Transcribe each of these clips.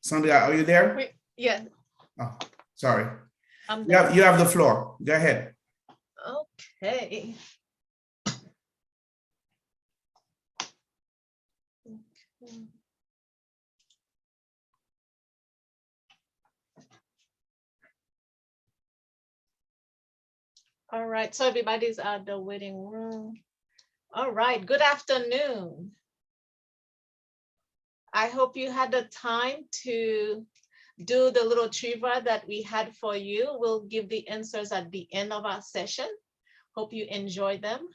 Sandra, are you there? Wait, yeah, Oh, sorry. I'm You there. you have the floor. Go ahead. Okay. All right, so everybody's at the waiting room. All right, good afternoon. I hope you had the time to do the little trivia that we had for you. We'll give the answers at the end of our session. Hope you enjoy them.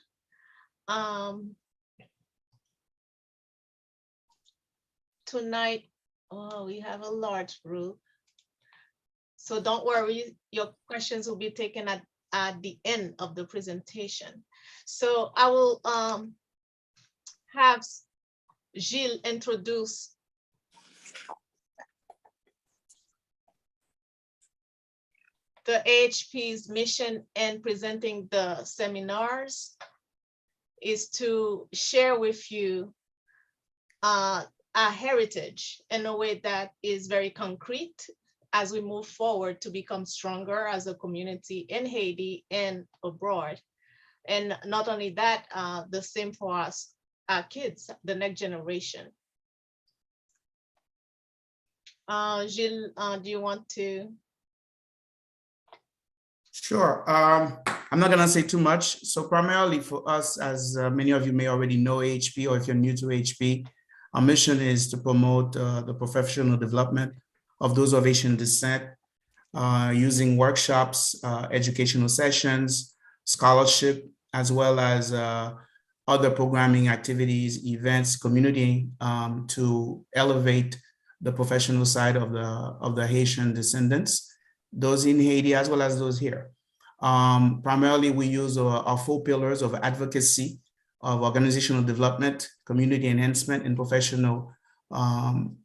Tonight, oh, we have a large group. So don't worry, your questions will be taken at the end of the presentation. So I will have Gilles introduce the AHP's mission in presenting the seminars is to share with you our heritage in a way that is very concrete as we move forward to become stronger as a community in Haiti and abroad. And not only that, the same for us, our kids, the next generation. Gilles, do you want to? Sure. I'm not going to say too much. So primarily for us, as many of you may already know AHP, or if you're new to AHP, our mission is to promote the professional development of those of Haitian descent using workshops, educational sessions, scholarship, as well as other programming activities, events, community to elevate the professional side of the Haitian descendants, those in Haiti as well as those here. Primarily, we use our 4 pillars of advocacy, of organizational development, community enhancement, and professional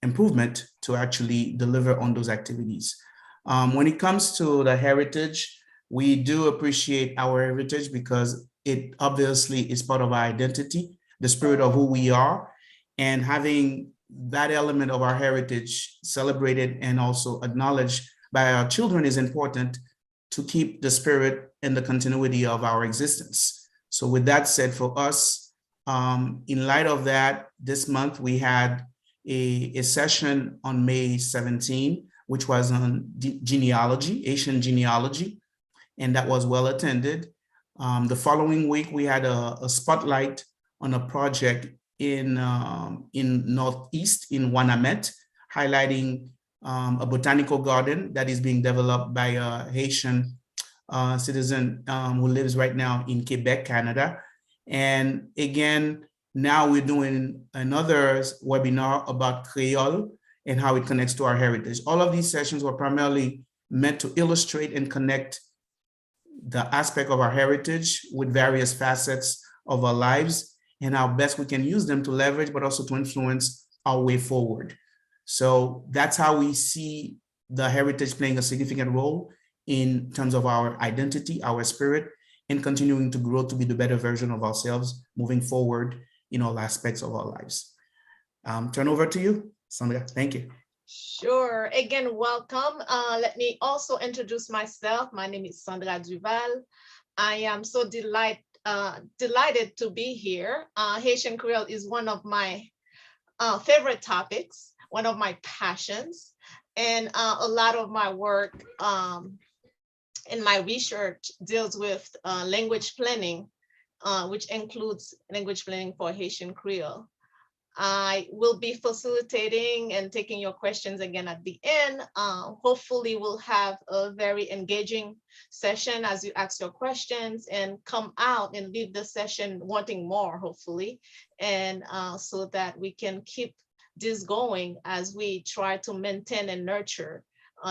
improvement to actually deliver on those activities. When it comes to the heritage, we do appreciate our heritage because it obviously is part of our identity, the spirit of who we are, and having that element of our heritage celebrated and also acknowledged by our children is important to keep the spirit and the continuity of our existence. So with that said, for us, in light of that, this month we had a session on May 17, which was on genealogy, Haitian genealogy, and that was well attended. The following week, we had a spotlight on a project in Northeast, in Wanamet, highlighting a botanical garden that is being developed by a Haitian citizen who lives right now in Quebec, Canada. And again, now we're doing another webinar about Kreyòl and how it connects to our heritage. All of these sessions were primarily meant to illustrate and connect the aspect of our heritage with various facets of our lives and how best we can use them to leverage, but also to influence our way forward. So that's how we see the heritage playing a significant role in terms of our identity, our spirit, and continuing to grow to be the better version of ourselves moving forward in all aspects of our lives. Turn over to you, Sandra. Thank you. Sure. Again, welcome. Let me also introduce myself. My name is Sandra Duval. I am so delighted to be here. Haitian Kreyòl is one of my favorite topics, one of my passions, and a lot of my work in my research deals with language planning, which includes language planning for Haitian Kreyòl. I will be facilitating and taking your questions again at the end. Hopefully we'll have a very engaging session as you ask your questions and come out and leave the session wanting more, hopefully. And so that we can keep this going as we try to maintain and nurture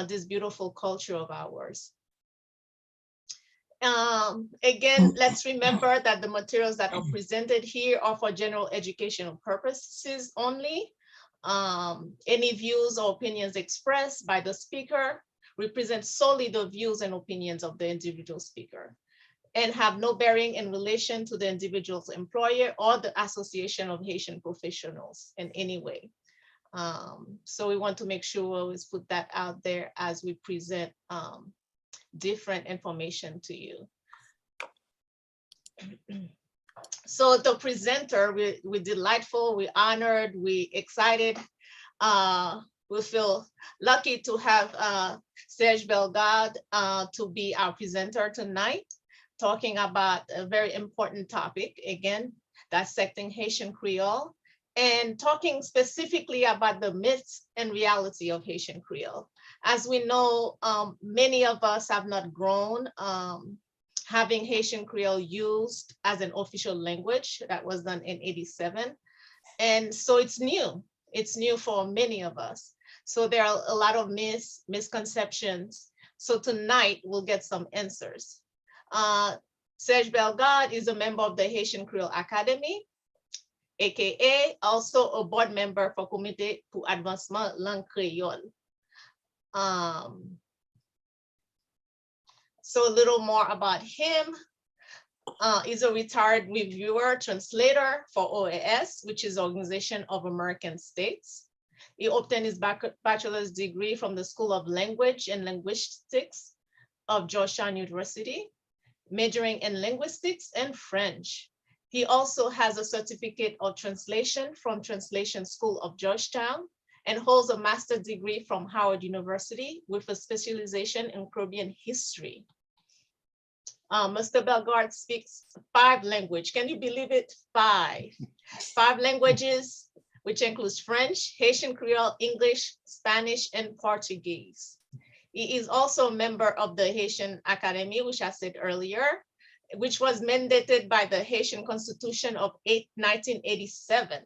this beautiful culture of ours. Again, let's remember that the materials that are presented here are for general educational purposes only. Any views or opinions expressed by the speaker represent solely the views and opinions of the individual speaker and have no bearing in relation to the individual's employer or the Association of Haitian Professionals in any way. So we want to make sure we always put that out there as we present different information to you. So the presenter, we're delightful, we're honored, we're excited. We feel lucky to have Serge Bellegarde to be our presenter tonight, talking about a very important topic, again, dissecting Haitian Creole, and talking specifically about the myths and reality of Haitian Creole. As we know, many of us have not grown having Haitian Creole used as an official language. That was done in '87. And so it's new. It's new for many of us. So there are a lot of misconceptions. So tonight we'll get some answers. Serge Bellegarde is a member of the Haitian Creole Academy, aka also a board member for Comité pour Advancement Langue Kreyòl. So a little more about him. He's a retired reviewer, translator for OAS, which is Organization of American States. He obtained his bachelor's degree from the School of Language and Linguistics of Georgetown University, majoring in linguistics and French. He also has a certificate of translation from Translation School of Georgetown and holds a master's degree from Howard University with a specialization in Caribbean history. Mr. Bellegarde speaks 5 languages. Can you believe it? 5 languages, which includes French, Haitian Creole, English, Spanish, and Portuguese. He is also a member of the Haitian Academy, which I said earlier, which was mandated by the Haitian Constitution of 1987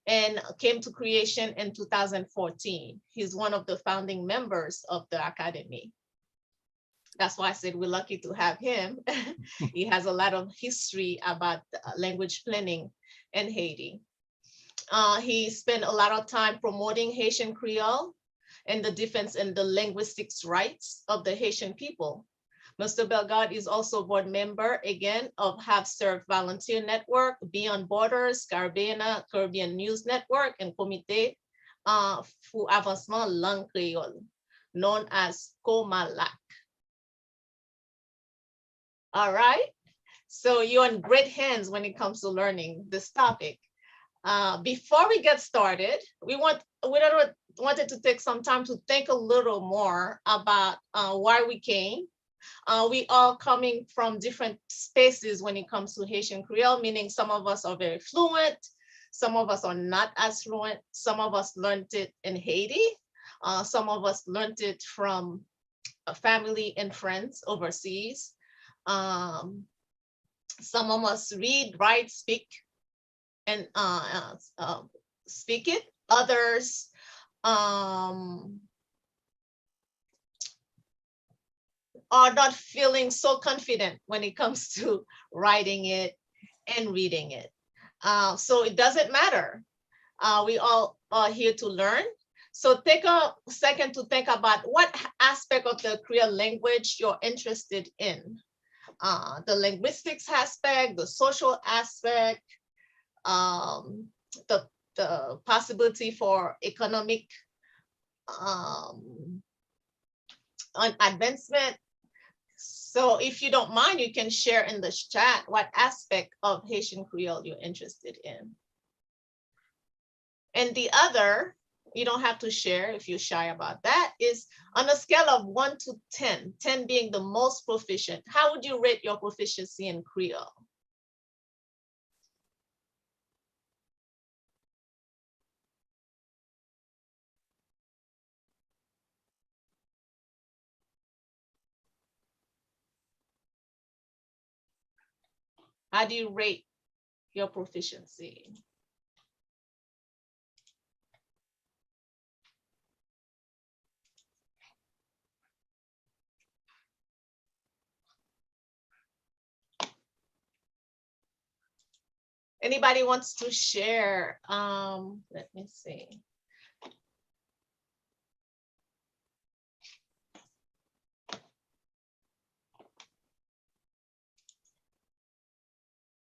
and came to creation in 2014. He's one of the founding members of the Academy. That's why I said we're lucky to have him. He has a lot of history about language planning in Haiti. He spent a lot of time promoting Haitian Creole and the defense and the linguistics rights of the Haitian people. Mr. Bellegarde is also a board member, again, of Have Served Volunteer Network, Beyond Borders, Caribbean News Network, and Comité pour Advancement Langue Kreyòl, known as COMALAC. All right, so you're in great hands when it comes to learning this topic. Before we get started, we wanted to take some time to think a little more about why we came. We all coming from different spaces when it comes to Haitian Creole, meaning some of us are very fluent, some of us are not as fluent, some of us learned it in Haiti, some of us learned it from a family and friends overseas. Some of us read, write, speak, and speak it. Others are not feeling so confident when it comes to writing it and reading it. So it doesn't matter. We all are here to learn. So take a second to think about what aspect of the Creole language you're interested in. The linguistics aspect, the social aspect, the possibility for economic advancement. So if you don't mind, you can share in the chat what aspect of Haitian Creole you're interested in. And the other, you don't have to share if you're shy about that, is on a scale of 1 to 10, 10 being the most proficient, how would you rate your proficiency in Creole? How do you rate your proficiency? Anybody wants to share? Let me see.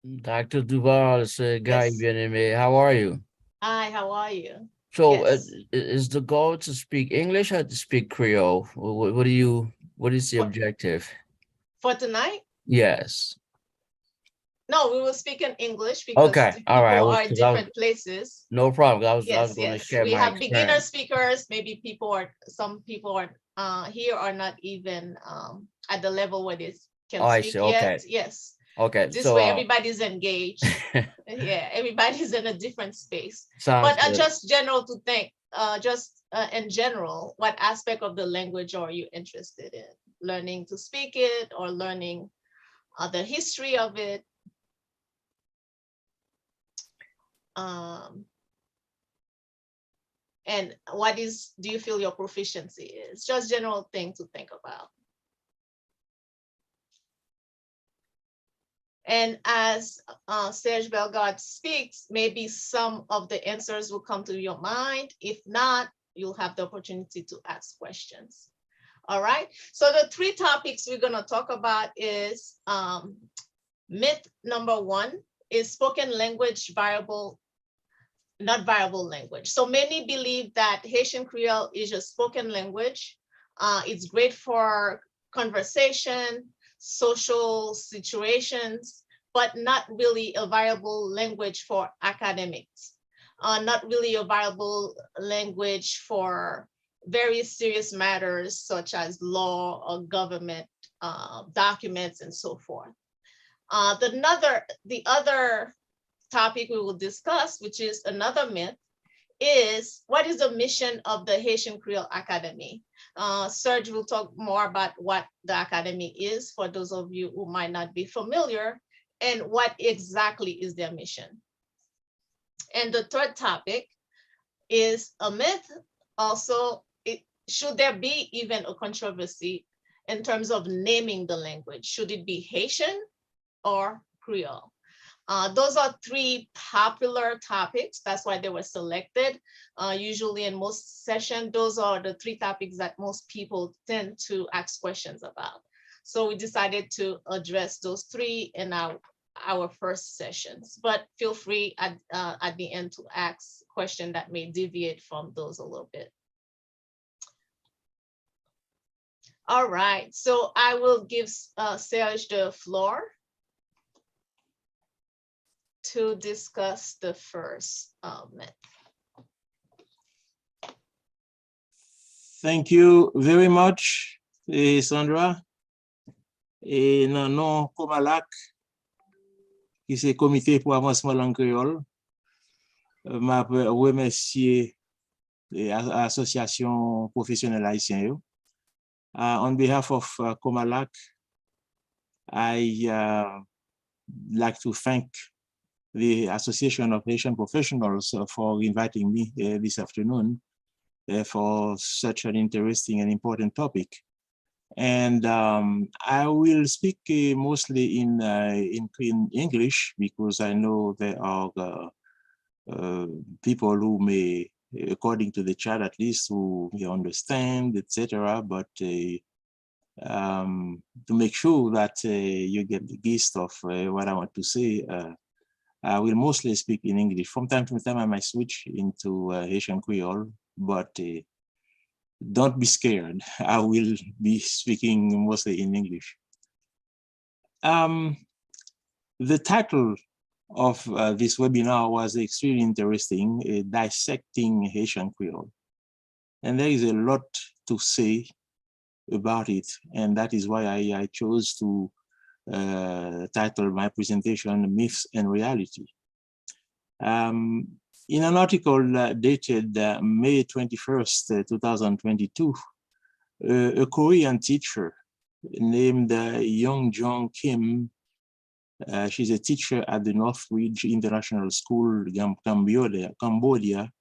Dr. Duval, c'est Guy Yes. bien-aimé. How are you? Hi, how are you? So Yes. is the goal to speak English or to speak Creole? What is the objective? For tonight? Yes. No, we will speak in English because Okay. the All right. people are in Because I was, different places. no problem. I was Yes, going to yes. share We my have beginner experience. speakers. Maybe some people are here are not even at the level where they can Oh, I speak see. yet. Okay. Yes. Okay. This So way everybody's engaged. Yeah, everybody's in a different space. sounds But good. just general to think, in general, what aspect of the language are you interested in? Learning to speak it or learning the history of it? And do you feel your proficiency is? Just general thing to think about. And as Serge Bellegarde speaks, maybe some of the answers will come to your mind. If not, you'll have the opportunity to ask questions. All right, so the three topics we're gonna talk about is myth number one is spoken language variable, not variable language. So many believe that Haitian Creole is a spoken language. It's great for conversation, social situations, but not really a viable language for academics, not really a viable language for very serious matters such as law or government documents and so forth. The other topic we will discuss, which is another myth, is what is the mission of the Haitian Creole Academy? Serge will talk more about what the Academy is for those of you who might not be familiar and what exactly is their mission. And the third topic is a myth. Also, should there be even a controversy in terms of naming the language? Should it be Haitian or Creole? Those are three popular topics. That's why they were selected. Usually in most sessions, those are the three topics that most people tend to ask questions about. So we decided to address those three in our first sessions, but feel free at the end to ask questions that may deviate from those a little bit. All right, so I will give Serge the floor to discuss the first myth. Thank you very much, Sandra. Et nan non Komalak, qui c'est Comité pour avancement langue créole, m'a remercier l'association professionnelle haïtienne. On behalf of Komalak, I like to thank the Association of Haitian Professionals for inviting me this afternoon for such an interesting and important topic. And I will speak mostly in English because I know there are people who may, according to the chat at least, who may understand, etc. But to make sure that you get the gist of what I want to say, I will mostly speak in English. From time to time, I might switch into Haitian Creole, but don't be scared. I will be speaking mostly in English. The title of this webinar was extremely interesting, Dissecting Haitian Creole. And there is a lot to say about it. And that is why I chose to title my presentation Myths and Reality. In an article dated May 21st, 2022, a Korean teacher named Young Jong Kim, she's a teacher at the Northridge International School, Cambodia,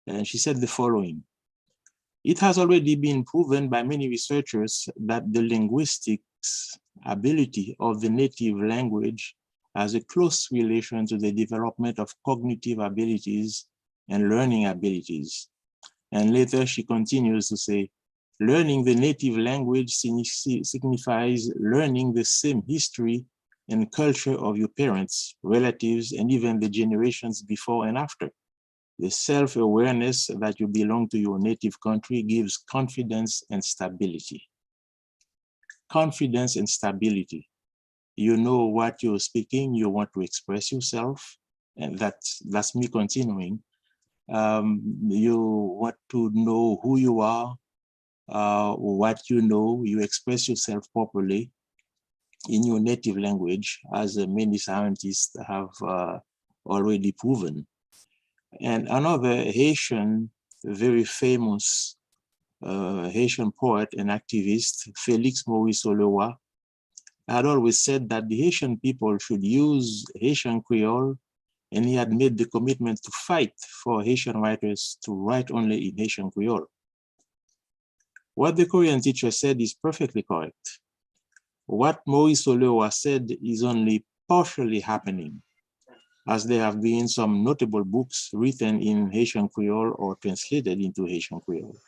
and she said the following: "It has already been proven by many researchers that the linguistics ability of the native language has a close relation to the development of cognitive abilities and learning abilities." And later she continues to say, "Learning the native language signifies learning the same history and culture of your parents, relatives, and even the generations before and after. The self-awareness that you belong to your native country gives confidence and stability. Confidence and stability. You know what you're speaking, you want to express yourself, and that's me continuing. You want to know who you are, what you know, you express yourself properly in your native language, as many scientists have already proven. And another Haitian, very famous Haitian poet and activist, Félix Maurice Olewa, had always said that the Haitian people should use Haitian Creole, and he had made the commitment to fight for Haitian writers to write only in Haitian Creole. What the Korean teacher said is perfectly correct. What Maurice Olewa said is only partially happening, as there have been some notable books written in Haitian Creole or translated into Haitian Creole.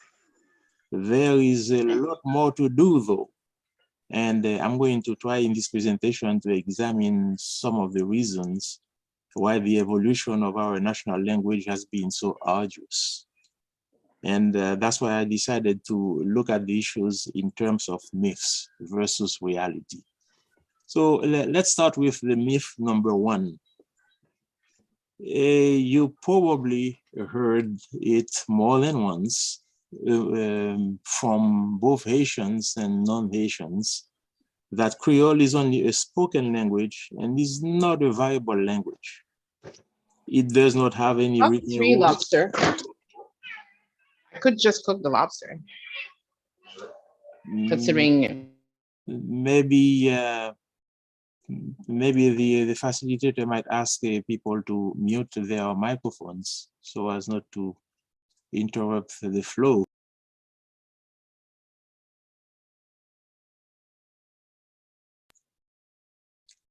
There is a lot more to do though. And I'm going to try in this presentation to examine some of the reasons why the evolution of our national language has been so arduous. And that's why I decided to look at the issues in terms of myths versus reality. So let's start with the myth number one. You probably heard it more than once from both Haitians and non-Haitians that Creole is only a spoken language and is not a viable language. It does not have any written Three rules. lobster. I could just cook the lobster, considering. Maybe the facilitator might ask people to mute their microphones so as not to interrupt the flow.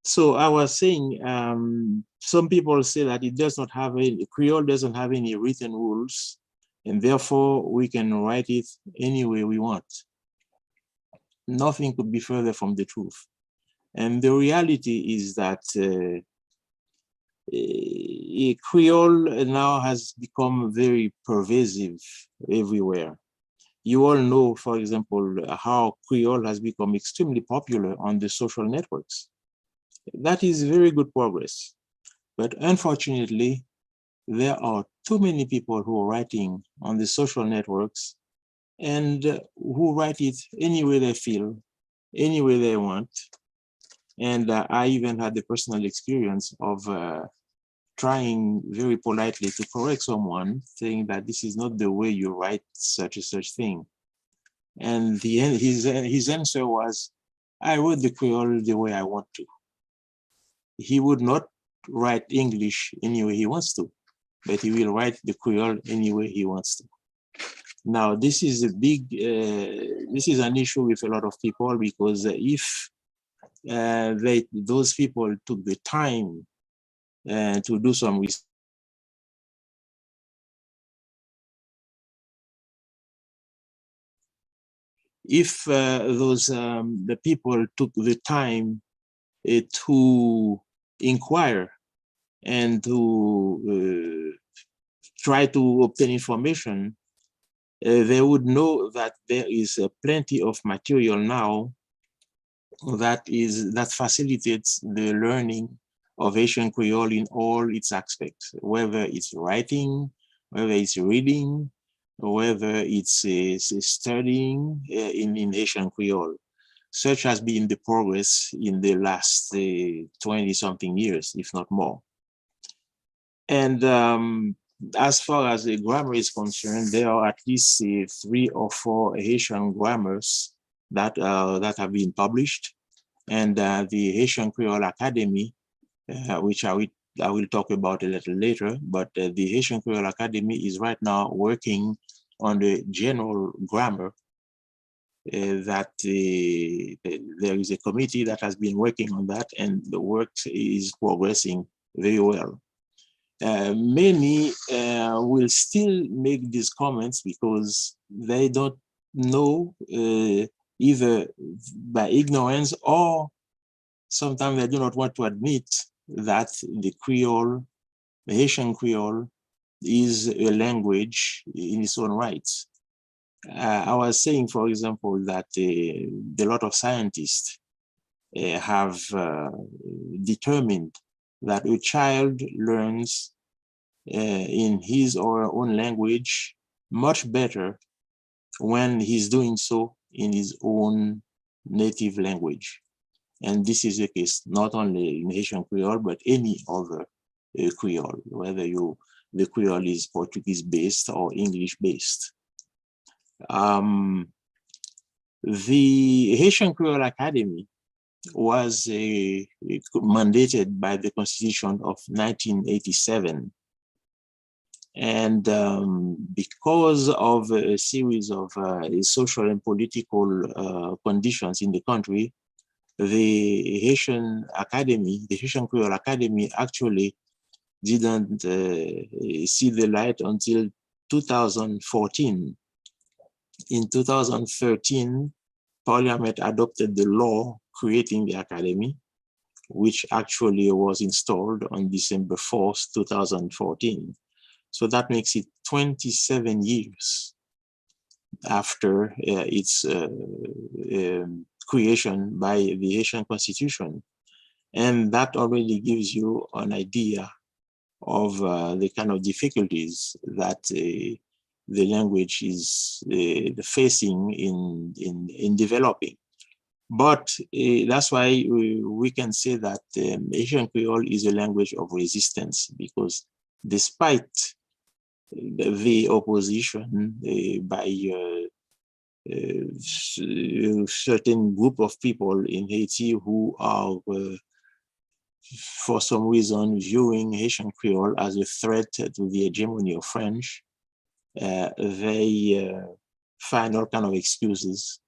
So I was saying, some people say that it does not have any, Creole doesn't have any written rules, and therefore we can write it any way we want. Nothing could be further from the truth. And the reality is that Creole now has become very pervasive everywhere. You all know, for example, how Creole has become extremely popular on the social networks. That is very good progress. But unfortunately, there are too many people who are writing on the social networks and who write it any way they feel, any way they want. And I even had the personal experience of trying very politely to correct someone, saying that this is not the way you write such and such thing. And his answer was, I wrote the Creole the way I want to. He would not write English any way he wants to, but he will write the Creole any way he wants to. Now, this is a big, this is an issue with a lot of people, because if those people took the time to do some research, if the people took the time to inquire and to try to obtain information, they would know that there is plenty of material now that facilitates the learning of Haitian Creole in all its aspects, whether it's writing, whether it's reading, whether it's studying in Haitian Creole. Such has been the progress in the last 20-something years, if not more. And as far as the grammar is concerned, there are at least 3 or 4 Haitian grammars that have been published. And the Haitian Creole Academy, which I will talk about a little later, but the Haitian Creole Academy is right now working on the general grammar. That there is a committee that has been working on that, and the work is progressing very well. Many will still make these comments because they don't know, either by ignorance or sometimes they do not want to admit that the Creole, the Haitian Creole, is a language in its own right. I was saying, for example, that a lot of scientists have determined that a child learns in his or her own language much better when he's doing so in his own native language. And this is the case not only in Haitian Creole, but any other Creole, whether the Creole is Portuguese-based or English-based. The Haitian Creole Academy was mandated by the Constitution of 1987. And because of a series of social and political conditions in the country, the Haitian Academy, the Haitian Creole Academy, actually didn't see the light until 2014. In 2013, Parliament adopted the law creating the Academy, which actually was installed on December 4th, 2014. So that makes it 27 years after its creation by the Haitian Constitution. And that already gives you an idea of the kind of difficulties that the language is facing in developing. But that's why we can say that Haitian Creole is a language of resistance, because despite the opposition by a certain group of people in Haiti who are, for some reason, viewing Haitian Creole as a threat to the hegemony of French, they find all kind of excuses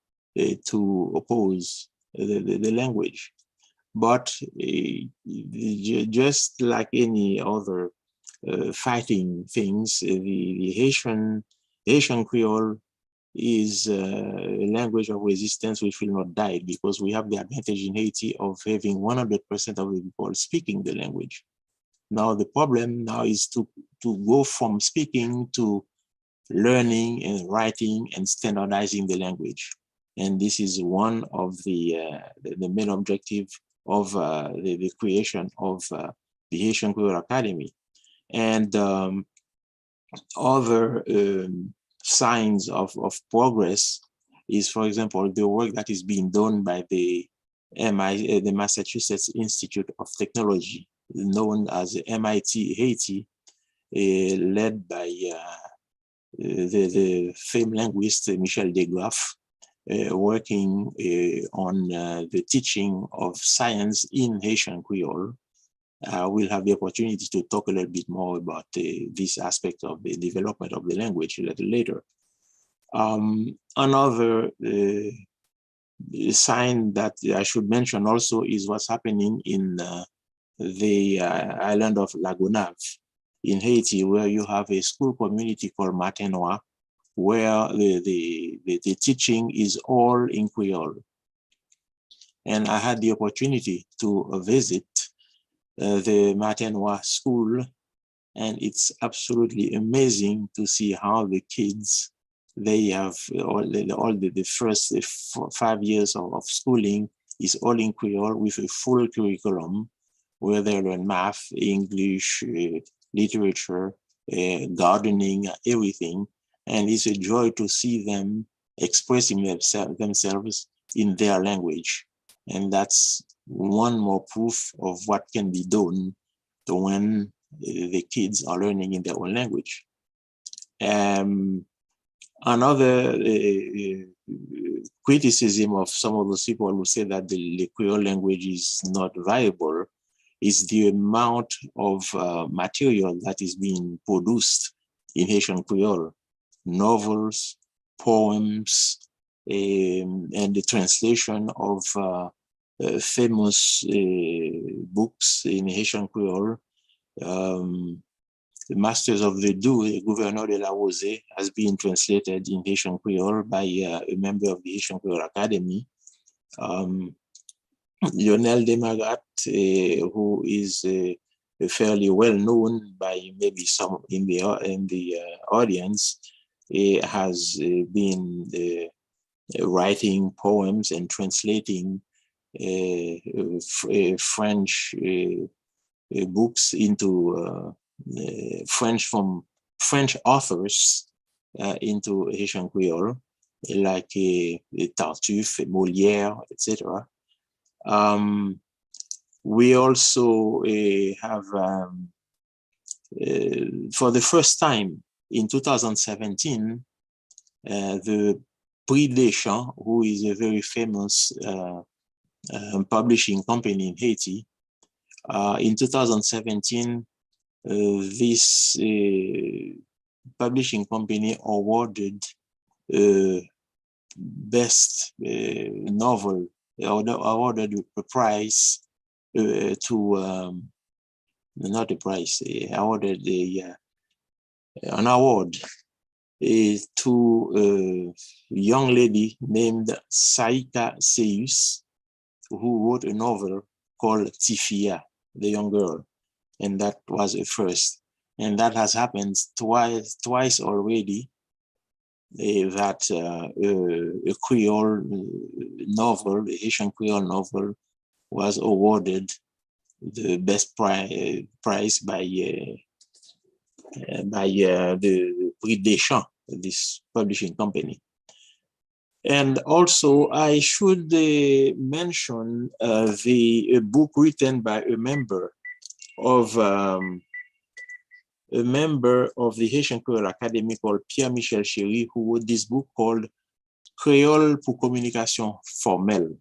to oppose the language. But just like any other fighting things, the Haitian Creole is a language of resistance which will not die, because we have the advantage in Haiti of having 100% of the people speaking the language. Now the problem now is to go from speaking to learning and writing and standardizing the language. And this is one of the main objective of the creation of the Haitian Creole Academy. And other signs of progress is, for example, the work that is being done by the Massachusetts Institute of Technology, known as MIT Haiti, led by the famed linguist Michel Degraff, working on the teaching of science in Haitian Creole. We'll have the opportunity to talk a little bit more about this aspect of the development of the language a little later. Another sign that I should mention also is what's happening in the island of La Gonave in Haiti, where you have a school community called Matenois, where the teaching is all in Creole. And I had the opportunity to visit the Matenois school, and it's absolutely amazing to see how the kids, they have all the first 5 years of schooling is all in Creole with a full curriculum where they learn math, English, literature, gardening, everything. And it's a joy to see them expressing themselves in their language. And that's one more proof of what can be done when the kids are learning in their own language. Another criticism of some of those people who say that the Creole language is not viable is the amount of material that is being produced in Haitian Creole. Novels, poems, and the translation of famous books in Haitian Creole. The Masters of the Dew, Gouverneur de la Rosée, has been translated in Haitian Creole by a member of the Haitian Creole Academy. Lionel Desmagat, who is fairly well known by maybe some in the audience, has been writing poems and translating French books into French from French authors into Haitian Creole, like Tartuffe, Molière, etc. We also have, for the first time in 2017, the Prix des Champs, who is a very famous publishing company in Haiti, in 2017, this publishing company awarded best novel, awarded a prize to, not a prize, awarded an award to a young lady named Saika Seus, who wrote a novel called Tifia, the young girl. And that was a first. And that has happened twice already, that a Creole novel, a Haitian Creole novel, was awarded the best prize by the Prix des Champs, this publishing company. And also, I should mention a book written by a member of the Haitian Creole Academy called Pierre-Michel Chéry, who wrote this book called Kreyòl pour communication formelle.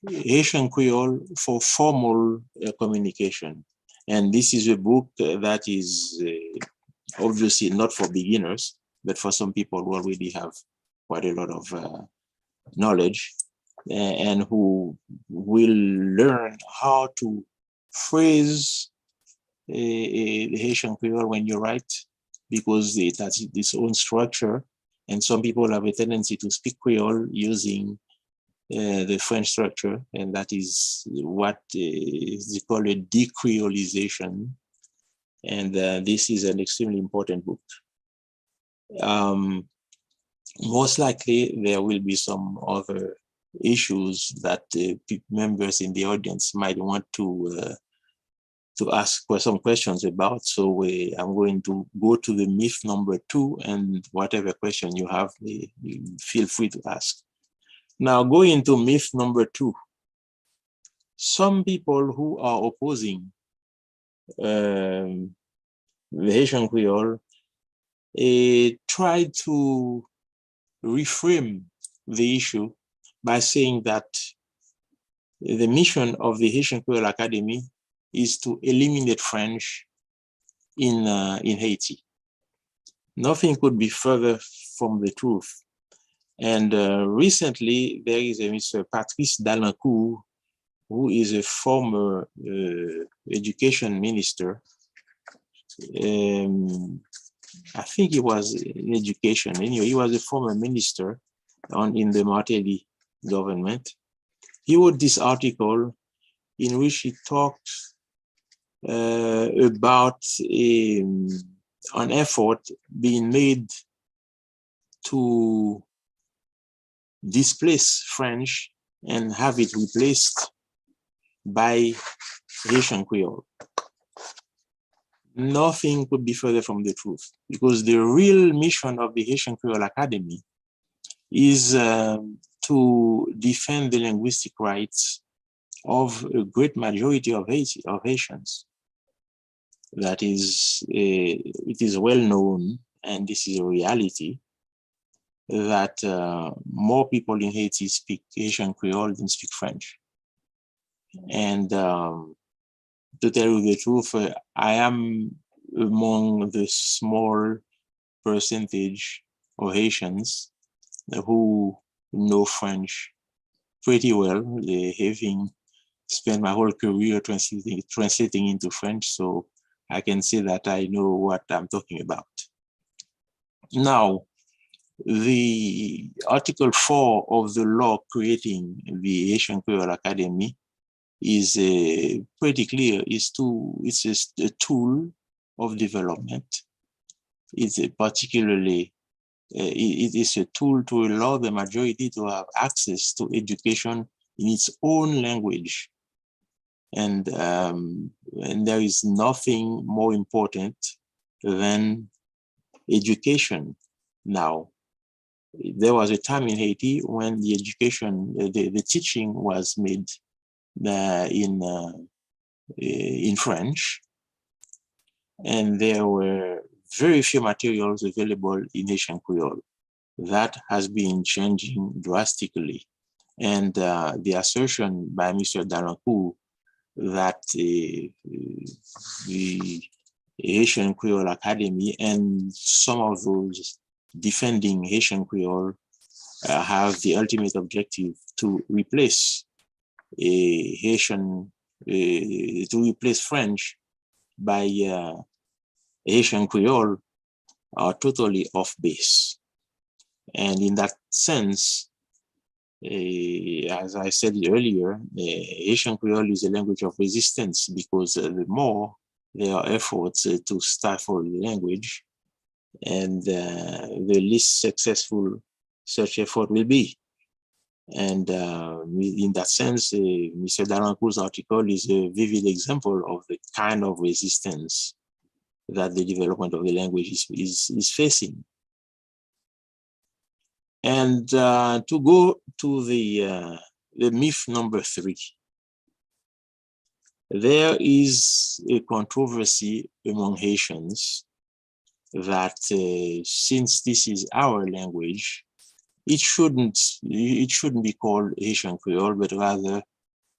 Haitian Creole for formal communication. And this is a book that is obviously not for beginners, but for some people who already have quite a lot of knowledge and who will learn how to phrase Haitian Creole when you write, because it has its own structure. And some people have a tendency to speak Creole using the French structure, and that is what is called a decreolization. And this is an extremely important book. Most likely, there will be some other issues that members in the audience might want to ask some questions about. So I'm going to go to the myth number 2, and whatever question you have, feel free to ask. Now, going to myth number 2. Some people who are opposing the Haitian Creole try to reframe the issue by saying that the mission of the Haitian Creole Academy is to eliminate French in Haiti. Nothing could be further from the truth. And recently, there is a Mr. Patrice Dalancourt, who is a former education minister. I think he was in education. Anyway, he was a former minister in the Martelly government. He wrote this article in which he talked about an effort being made to displace French and have it replaced by Haitian Creole. Nothing could be further from the truth, because the real mission of the Haitian Creole Academy is to defend the linguistic rights of a great majority of Haitians. That is, it is well known, and this is a reality, that more people in Haiti speak Haitian Creole than speak French. And to tell you the truth, I am among the small percentage of Haitians who know French pretty well, having spent my whole career translating into French, so I can say that I know what I'm talking about. Now, the Article 4 of the law creating the Haitian Creole Academy is pretty clear. It's a tool of development. It's particularly, it is a tool to allow the majority to have access to education in its own language. And there is nothing more important than education now. There was a time in Haiti when the education, the teaching was made in French, and there were very few materials available in Haitian Creole. That has been changing drastically. And the assertion by Mr. Dalancourt that the Haitian Creole Academy and some of those defending Haitian Creole have the ultimate objective to replace to replace French by Haitian Creole are totally off base. And in that sense, as I said earlier, Haitian Creole is a language of resistance, because the more there are efforts to stifle the language, and the least successful such effort will be. And in that sense, Mr. Dalancourt's article is a vivid example of the kind of resistance that the development of the language is facing. And to go to the myth number 3, there is a controversy among Haitians that since this is our language, it shouldn't be called Haitian Creole, but rather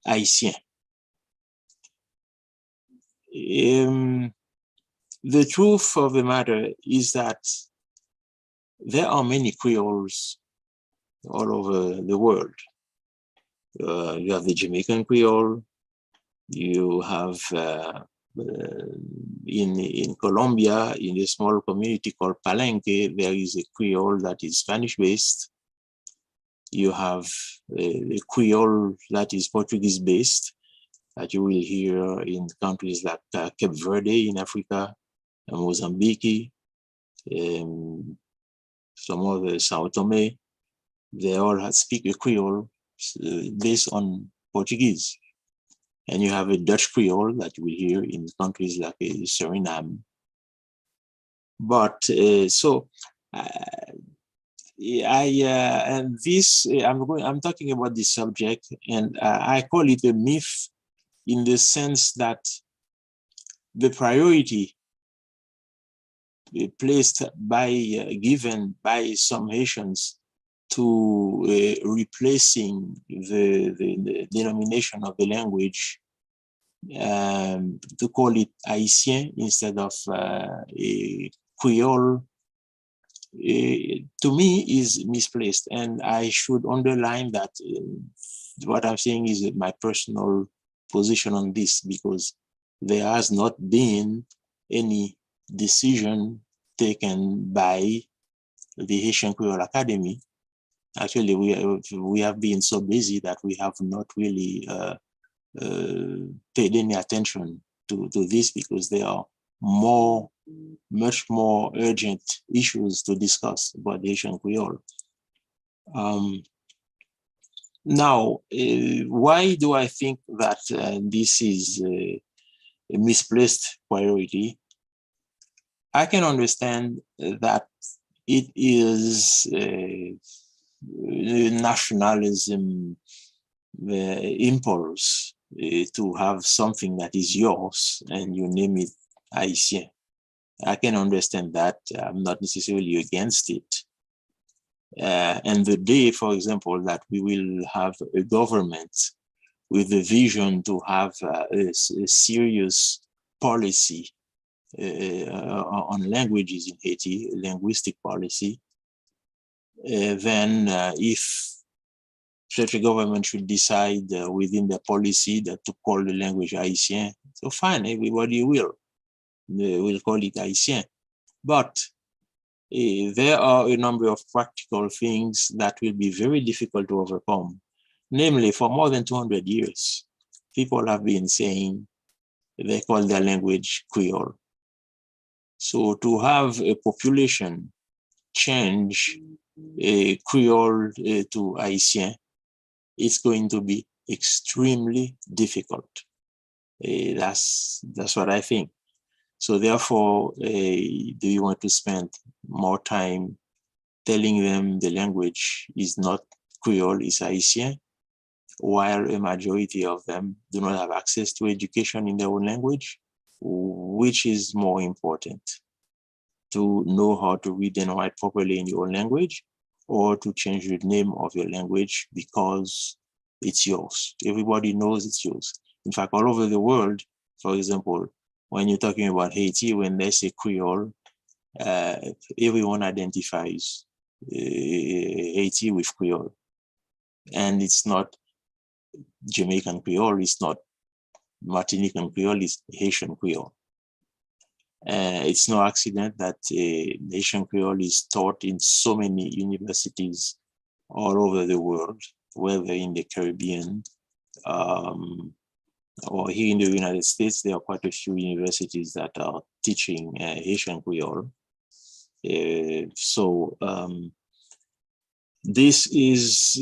Haitien. The truth of the matter is that there are many Creoles all over the world. You have the Jamaican Creole. You have in Colombia, in a small community called Palenque, there is a Creole that is Spanish-based. You have a Creole that is Portuguese-based, that you will hear in countries like Cape Verde in Africa, Mozambique, some other Sao Tome. They all speak a Creole based on Portuguese. And you have a Dutch Creole that you will hear in countries like Suriname. But I'm talking about this subject, and I call it a myth in the sense that the priority given by some Haitians to replacing the denomination of the language, to call it Haitien instead of Creole, to me is misplaced. And I should underline that what I'm saying is my personal position on this, because there has not been any decision taken by the Haitian Creole Academy. Actually, we have been so busy that we have not really paid any attention to this, because there are much more urgent issues to discuss about the Haitian Creole. Now, why do I think that this is a misplaced priority? I can understand that it is nationalism impulse to have something that is yours and you name it Haitien. I can understand that. I'm not necessarily against it. And the day, for example, that we will have a government with the vision to have a serious policy on languages in Haiti, linguistic policy, then if such a government should decide within the policy that to call the language Haitien, so fine, everybody will call it Haitien. But there are a number of practical things that will be very difficult to overcome. Namely, for more than 200 years, people have been saying they call their language Kreyòl. So to have a population change Kreyòl to Haitian, it's going to be extremely difficult. That's what I think. So therefore, do you want to spend more time telling them the language is not Kreyòl, it's Haitian, while a majority of them do not have access to education in their own language? Which is more important, to know how to read and write properly in your own language, or to change the name of your language because it's yours? Everybody knows it's yours. In fact, all over the world, for example, when you're talking about Haiti, when they say Kreyòl, everyone identifies Haiti with Kreyòl. And it's not Jamaican Kreyòl, it's not Martinican Kreyòl, it's Haitian Kreyòl. It's no accident that Haitian Kreyòl is taught in so many universities all over the world, whether in the Caribbean or here in the United States. There are quite a few universities that are teaching Haitian Kreyòl. This is,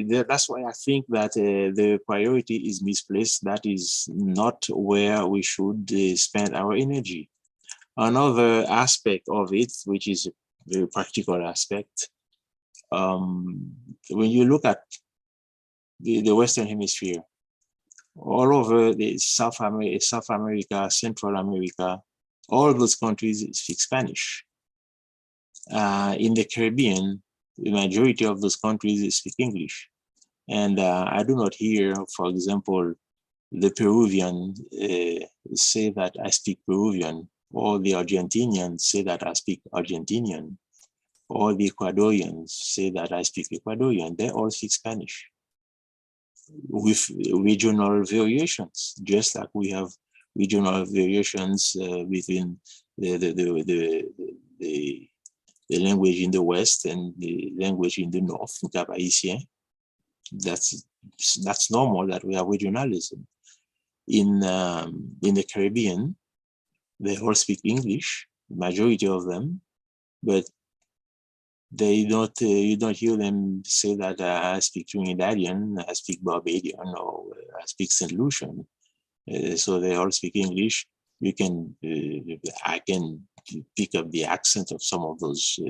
that's why I think that the priority is misplaced. That is not where we should spend our energy. Another aspect of it, which is a very practical aspect, when you look at the Western Hemisphere, all over the South America, Central America, all those countries speak Spanish. In the Caribbean, the majority of those countries speak English. And I do not hear, for example, the Peruvian say that I speak Peruvian, or the Argentinians say that I speak Argentinian, or the Ecuadorians say that I speak Ecuadorian. They all speak Spanish, with regional variations, just like we have regional variations within the language in the West and the language in the North, in Cap Haitien. That's normal that we have regionalism. In the Caribbean, they all speak English, the majority of them, but they don't. You don't hear them say that I speak Trinidadian, I speak Barbadian, or I speak Saint Lucian. So they all speak English. You can, I can pick up the accent of some of those,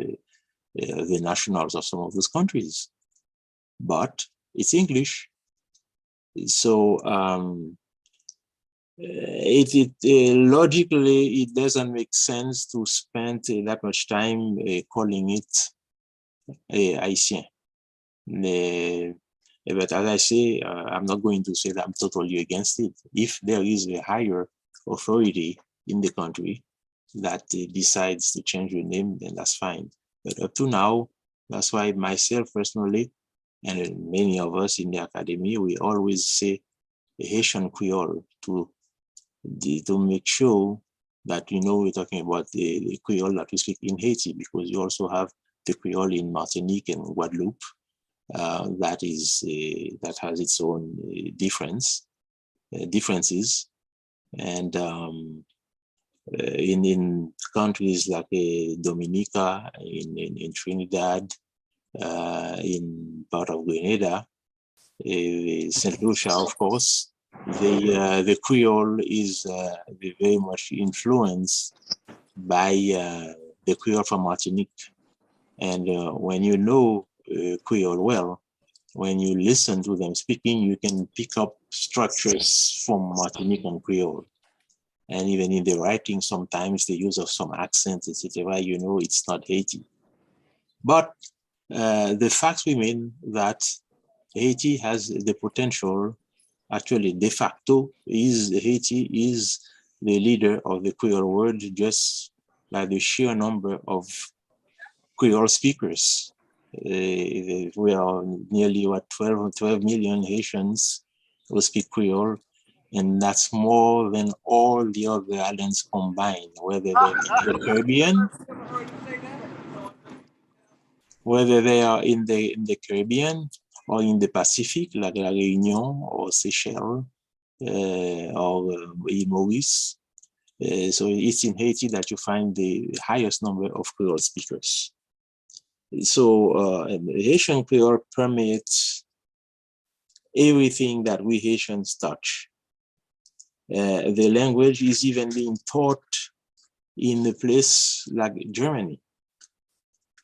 the nationals of some of those countries, but it's English. So logically, it doesn't make sense to spend that much time calling it Haitien. But as I say, I'm not going to say that I'm totally against it. If there is a higher authority in the country that decides to change the name, then that's fine. But up to now, that's why myself personally, and many of us in the academy, we always say Haitian Kreyòl to make sure that, you know, we're talking about the Kreyòl that we speak in Haiti, because you also have the Kreyòl in Martinique and Guadeloupe. That has its own differences, and in countries like Dominica, in Trinidad, in part of Grenada, Saint Lucia, of course, the Kreyòl is very much influenced by the Kreyòl from Martinique. And when you know Kreyòl well, when you listen to them speaking, you can pick up structures from Martinican Kreyòl. And even in the writing, sometimes the use of some accents, etc., you know, it's not Haiti. But the fact remains that Haiti has the potential, actually de facto, Haiti is the leader of the Kreyòl world, just by the sheer number of Kreyòl speakers. We are nearly 12 million Haitians who speak Kreyòl, and that's more than all the other islands combined, whether they're in the Caribbean, whether they are in the Caribbean or in the Pacific, like La Réunion or Seychelles, or in Maurice. So it's in Haiti that you find the highest number of Creole speakers. So Haitian Creole permeates everything that we Haitians touch. The language is even being taught in a place like Germany.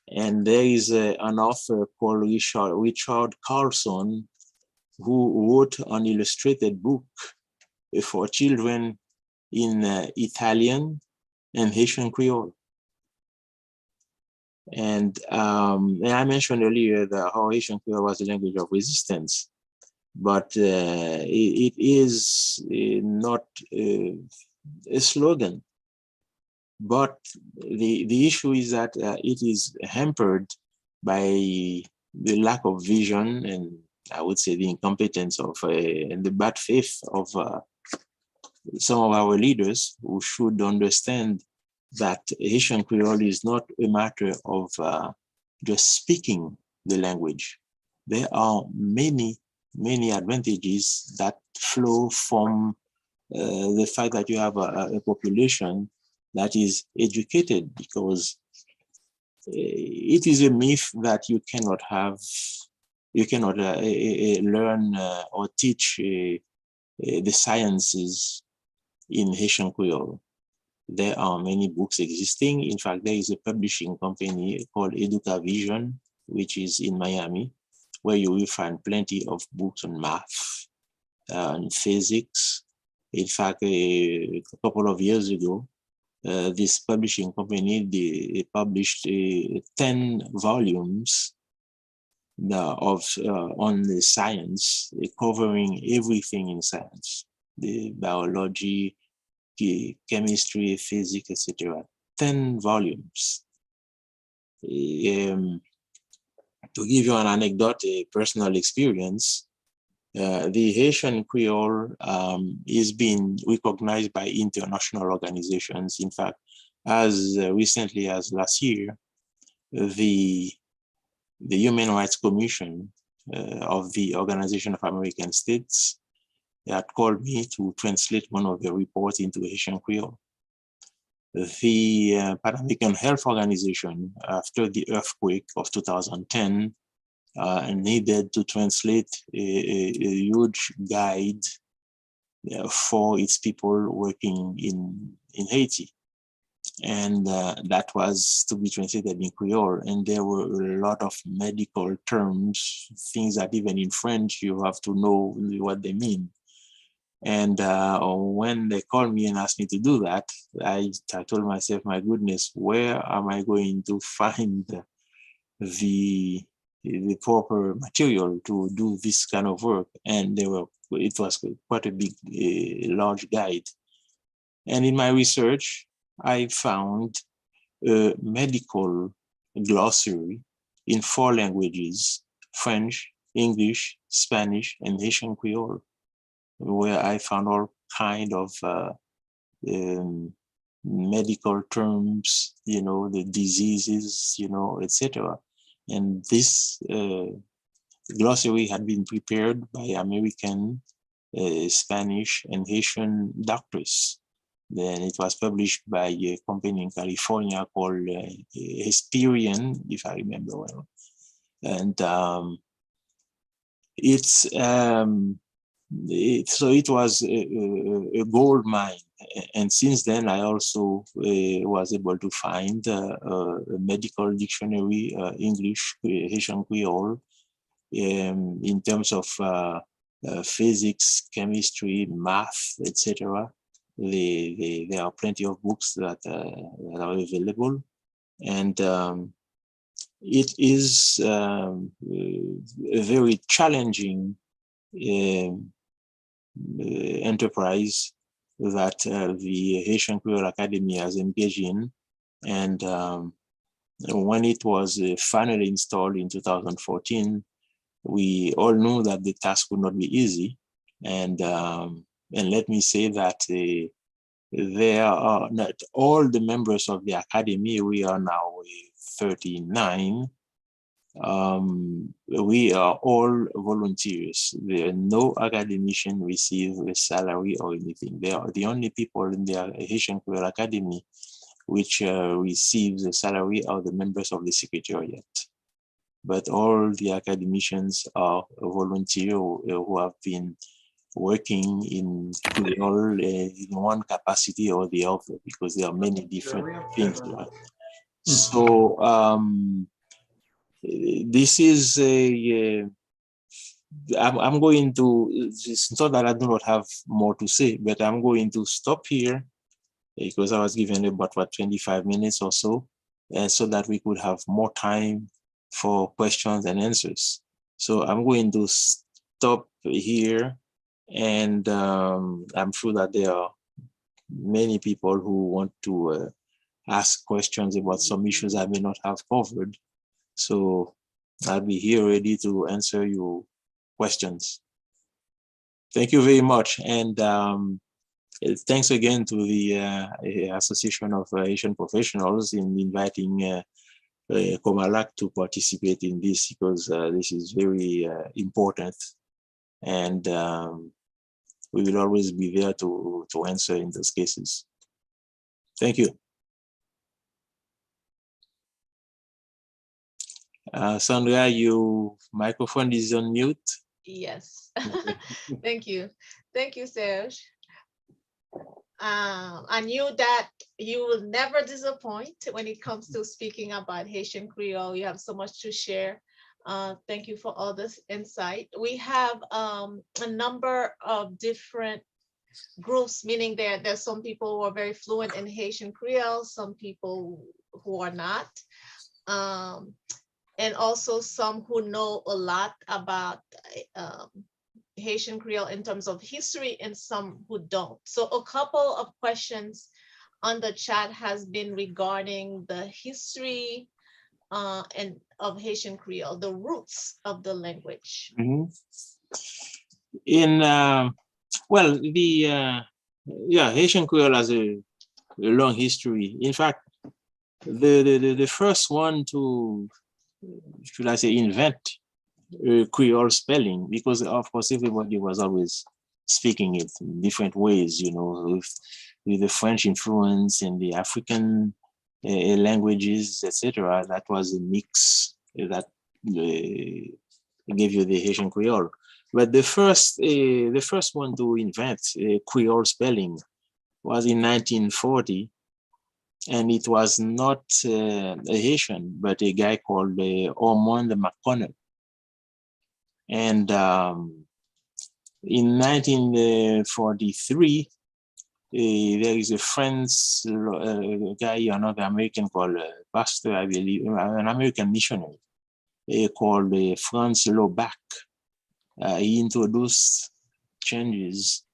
And there is an author called Richard Carlson, who wrote an illustrated book for children in Italian and Haitian Creole. And I mentioned earlier that how Haitian Creole was the language of resistance, but it is not a slogan. But the issue is that it is hampered by the lack of vision, and I would say the incompetence of and the bad faith of some of our leaders, who should understand that Haitian Creole is not a matter of just speaking the language. There are many advantages that flow from the fact that you have a population that is educated, because it is a myth that you cannot learn or teach the sciences in Haitian Creole. There are many books existing. In fact, there is a publishing company called EducaVision, which is in Miami, where you will find plenty of books on math and physics. In fact, a couple of years ago, this publishing company, they published 10 volumes on the science, covering everything in science, the biology, chemistry, physics, etc. 10 volumes. To give you an anecdote, a personal experience, the Haitian Creole is being recognized by international organizations. In fact, as recently as last year, the Human Rights Commission of the Organization of American States had called me to translate one of their reports into Haitian Creole. The Pan American Health Organization, after the earthquake of 2010, needed to translate a huge guide for its people working in Haiti. And that was to be translated in Creole. And there were a lot of medical terms, things that even in French, you have to know what they mean. And when they called me and asked me to do that, I told myself, my goodness, where am I going to find the proper material to do this kind of work? And it was quite a big, large guide. And in my research, I found a medical glossary in 4 languages: French, English, Spanish, and Haitian Creole, where I found all kind of medical terms, the diseases, etc. And this glossary had been prepared by American, Spanish, and Haitian doctors. Then it was published by a company in California called Hesperian, if I remember well. And so it was a gold mine. And since then, I also was able to find a medical dictionary, English, Haitian Creole, in terms of physics, chemistry, math, etc. There are plenty of books that are available. And it is a very challenging enterprise that the Haitian Creole Academy has engaged in. And when it was finally installed in 2014, we all knew that the task would not be easy. And let me say that there are not all the members of the academy. We are now 39. We are all volunteers. There are no academician receive a salary or anything. They are the only people in the Haitian Kreyòl Academy which receives a salary are the members of the secretariat. But all the academicians are volunteers who have been working in Kreyòl in one capacity or the other, because there are many different things. Right? So this is I'm going to, it's not that I do not have more to say, but I'm going to stop here because I was given about 25 minutes or so, so that we could have more time for questions and answers. So I'm going to stop here, and I'm sure that there are many people who want to ask questions about some issues I may not have covered. So I'll be here ready to answer your questions. Thank you very much. And thanks again to the Association of Haitian Professionals in inviting Comalak to participate in this, because this is very important. And we will always be there to answer in those cases. Thank you. Sandra, your microphone is on mute. Yes. Thank you. Thank you, Serge. I knew that you will never disappoint when it comes to speaking about Haitian Kreyòl. You have so much to share. Thank you for all this insight. We have a number of different groups, meaning there's some people who are very fluent in Haitian Kreyòl, some people who are not. And also some who know a lot about Haitian Kreyòl in terms of history, and some who don't. So a couple of questions on the chat has been regarding the history and of Haitian Kreyòl, the roots of the language. Mm-hmm. In well, the Haitian Kreyòl has a long history. In fact, the first one to, should I say, invent Kreyòl spelling, because of course everybody was always speaking it in different ways, you know, with the French influence and the African languages, etc. That was a mix that gave you the Haitian Kreyòl. But the first one to invent Kreyòl spelling was in 1940. And it was not a Haitian, but a guy called Ormond McConnell. And in 1943, there is a French guy, another American called pastor, I believe, an American missionary called Franz Lobac. He introduced changes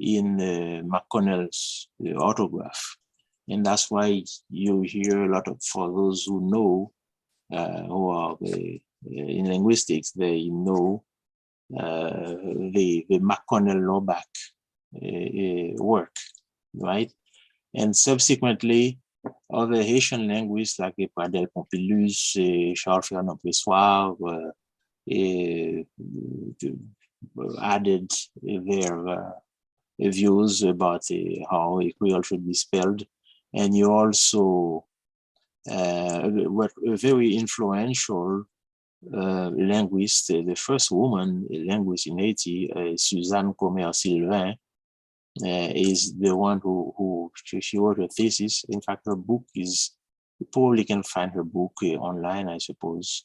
in McConnell's autograph. And that's why you hear a lot of, for those who know, who are in linguistics, they know the McConnell-Lobac work, right? And subsequently, other Haitian linguists like Pradel Pompilus, Charles Fernand Pessoir added their views about how Kreyòl should be spelled. And you also were a very influential linguist, the first woman linguist in Haiti, Suzanne Comer-Sylvain, is the one who she wrote a thesis. In fact, her book is, you probably can find her book online, I suppose,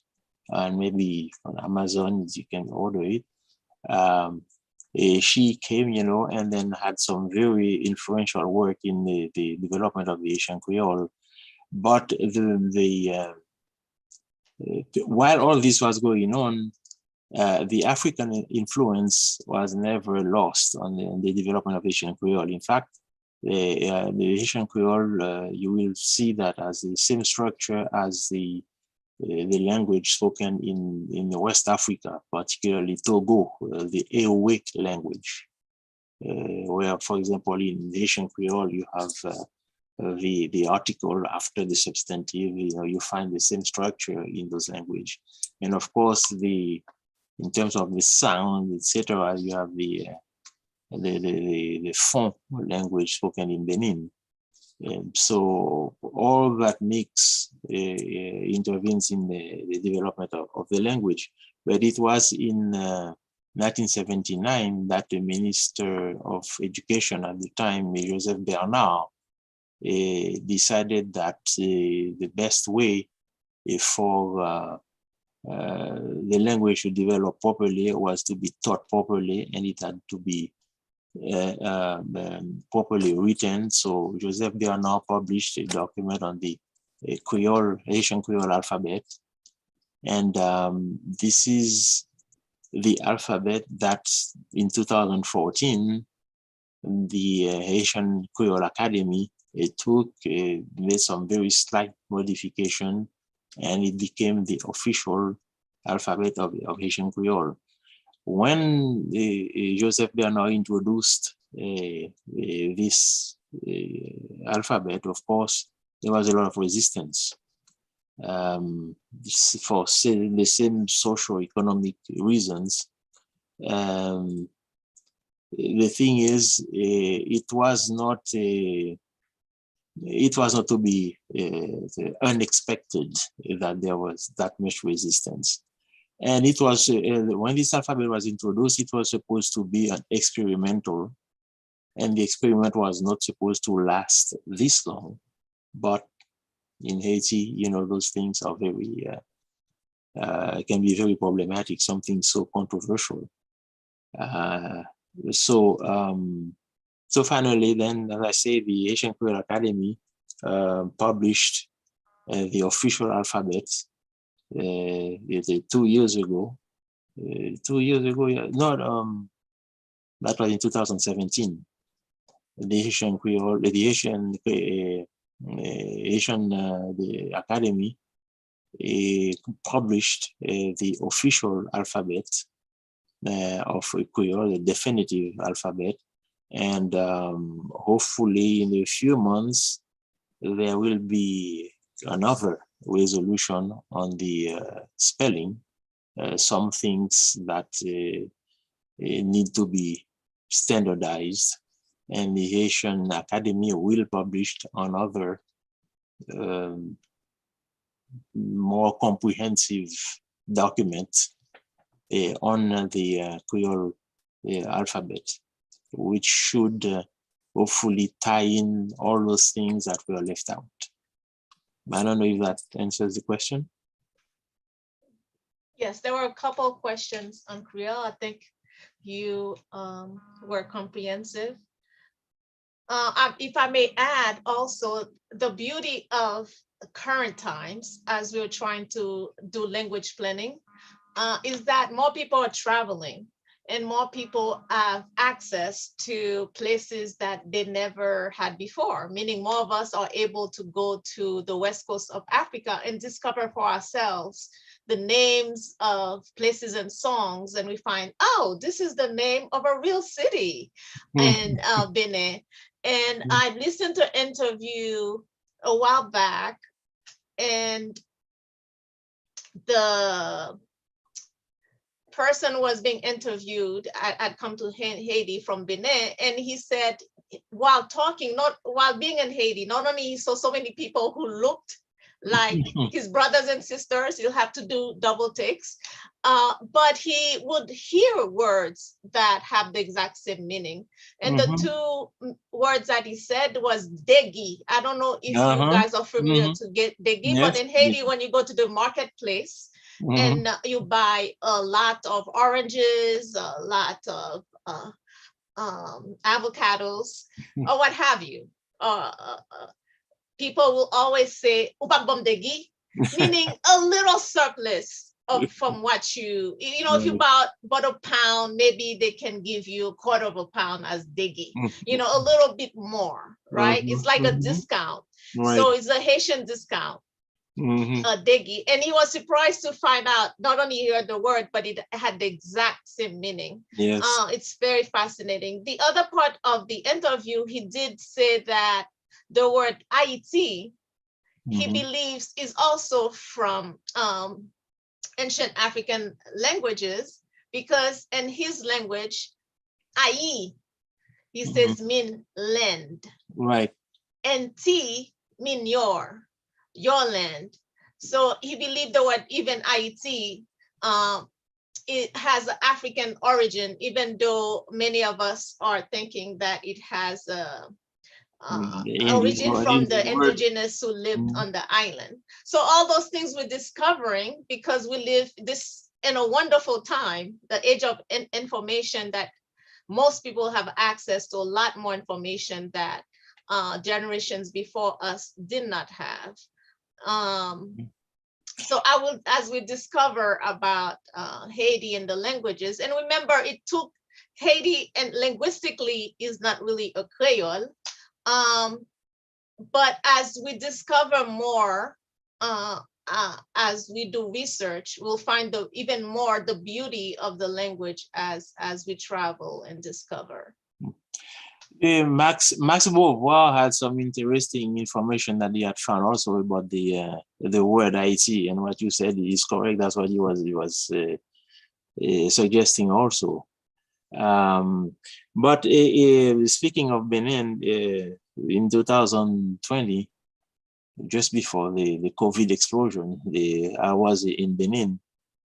and maybe on Amazon you can order it. She came, you know, and then had some very influential work in the development of the Haitian Kreyòl. But while all this was going on, the African influence was never lost on the development of Haitian Kreyòl. In fact, the Haitian Kreyòl, you will see that as the same structure as the language spoken in West Africa, particularly Togo, the Ewe language, where, for example, in Haitian Kreyòl, you have the article after the substantive, you find the same structure in those language. And of course, in terms of the sound, etc., you have the Fon language spoken in Benin. So all that mix intervenes in the development of the language. But it was in 1979 that the Minister of Education at the time, Joseph Bernard, decided that the best way for the language to develop properly was to be taught properly, and it had to be properly written. So Joseph Bernard published a document on the Haitian Kreyòl alphabet. And this is the alphabet that in 2014, the Haitian Kreyòl Academy made some very slight modification, and it became the official alphabet of Haitian Kreyòl. When Joseph Bernard introduced this alphabet, of course, there was a lot of resistance for the same socio-economic reasons. The thing is, it was not to be unexpected that there was that much resistance. And it was, when this alphabet was introduced, it was supposed to be an experimental, and the experiment was not supposed to last this long. But in Haiti, those things are very, can be very problematic, something so controversial. So finally, then, as I say, the Haitian Kreyòl Academy published the official alphabet 2 years ago. 2 years ago, yeah. No, that was in 2017. The Haitian Kreyòl, the Academy published the official alphabet of Kreyòl, the definitive alphabet, and hopefully in a few months there will be another resolution on the spelling. Some things that need to be standardized, and the Haitian Academy will publish another more comprehensive document on the Kreyòl alphabet, which should hopefully tie in all those things that were left out. I don't know if that answers the question. Yes, there were a couple of questions on Kreyòl. I think you were comprehensive. If I may add also, the beauty of current times as we're trying to do language planning is that more people are traveling and more people have access to places that they never had before, meaning more of us are able to go to the West Coast of Africa and discover for ourselves the names of places and songs, and we find, oh, this is the name of a real city in Benin. And I listened to an interview a while back, and the person was being interviewed. I'd come to Haiti from Benin, and he said, while being in Haiti, not only he saw so many people who looked like his brothers and sisters, you'll have to do double takes, but he would hear words that have the exact same meaning. And the two words that he said was degi. I don't know if you guys are familiar to get degi, yes, but in Haiti, when you go to the marketplace, and you buy a lot of oranges, a lot of avocados, or what have you. People will always say "ubak bom degi," meaning a little surplus from what if you bought a pound, maybe they can give you a quarter of a pound as degi, a little bit more, right? It's like a discount. Right. So it's a Haitian discount. Degi, and he was surprised to find out not only he heard the word, but it had the exact same meaning. Yes. It's very fascinating. The other part of the interview, he did say that the word Haiti, he Mhm. believes is also from ancient African languages, because in his language, Ai, he says mean land, Right. and T mean your land. So he believed the word even Haiti, it has an African origin, even though many of us are thinking that it has a origin from the indigenous who lived on the island. So all those things we're discovering because we live this in a wonderful time, the age of information, that most people have access to a lot more information that generations before us did not have. So I will, as we discover about Haiti and the languages, and remember it took Haiti, and linguistically is not really a Kreyòl, but as we discover more, as we do research, we'll find even more the beauty of the language as we travel and discover. Max Beauvoir had some interesting information that he had found also about the word Haiti, and what you said is correct. That's what he was suggesting also. But speaking of Benin, in 2020, just before the COVID explosion, I was in Benin,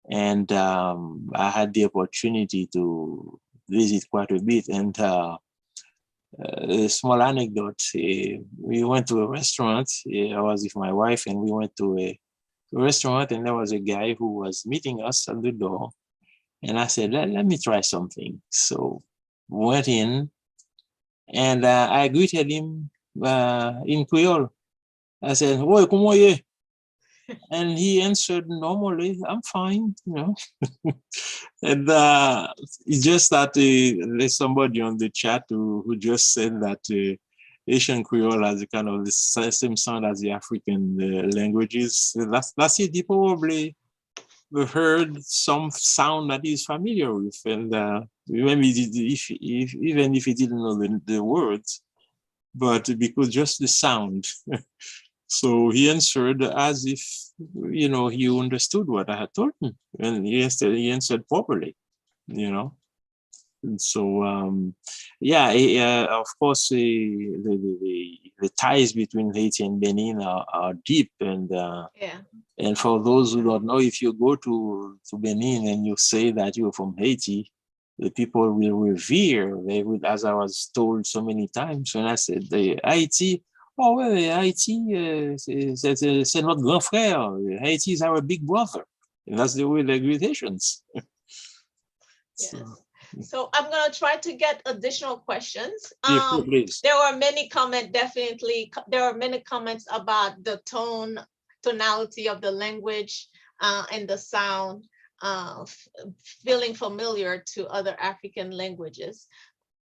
and I had the opportunity to visit quite a bit. And a small anecdote, we went to a restaurant. I was with my wife, and we went to a restaurant, and there was a guy who was meeting us at the door. And I said, let me try something. So went in, and I greeted him in Kreyòl. I said, "Oi, comment you?" And he answered normally, "I'm fine, you know." And it's just that there's somebody on the chat who just said that Haitian Creole has a kind of the same sound as the African languages. That's it. He probably heard some sound that he's familiar with, and maybe even if he didn't know the words, but because just the sound. So he answered as if, you know, he understood what I had told him, and he answered properly, you know. And so, yeah, of course, the ties between Haiti and Benin are deep, and and for those who don't know, if you go to Benin and you say that you're from Haiti, the people will revere. They would, as I was told so many times when I said Haiti. Oh, well, Haiti, c'est notre grand frère. Haiti is our big brother. And that's the way they greet Haitians. Yes. So I'm going to try to get additional questions. Please. There were many comments, definitely. There are many comments about the tonality of the language and the sound, feeling familiar to other African languages.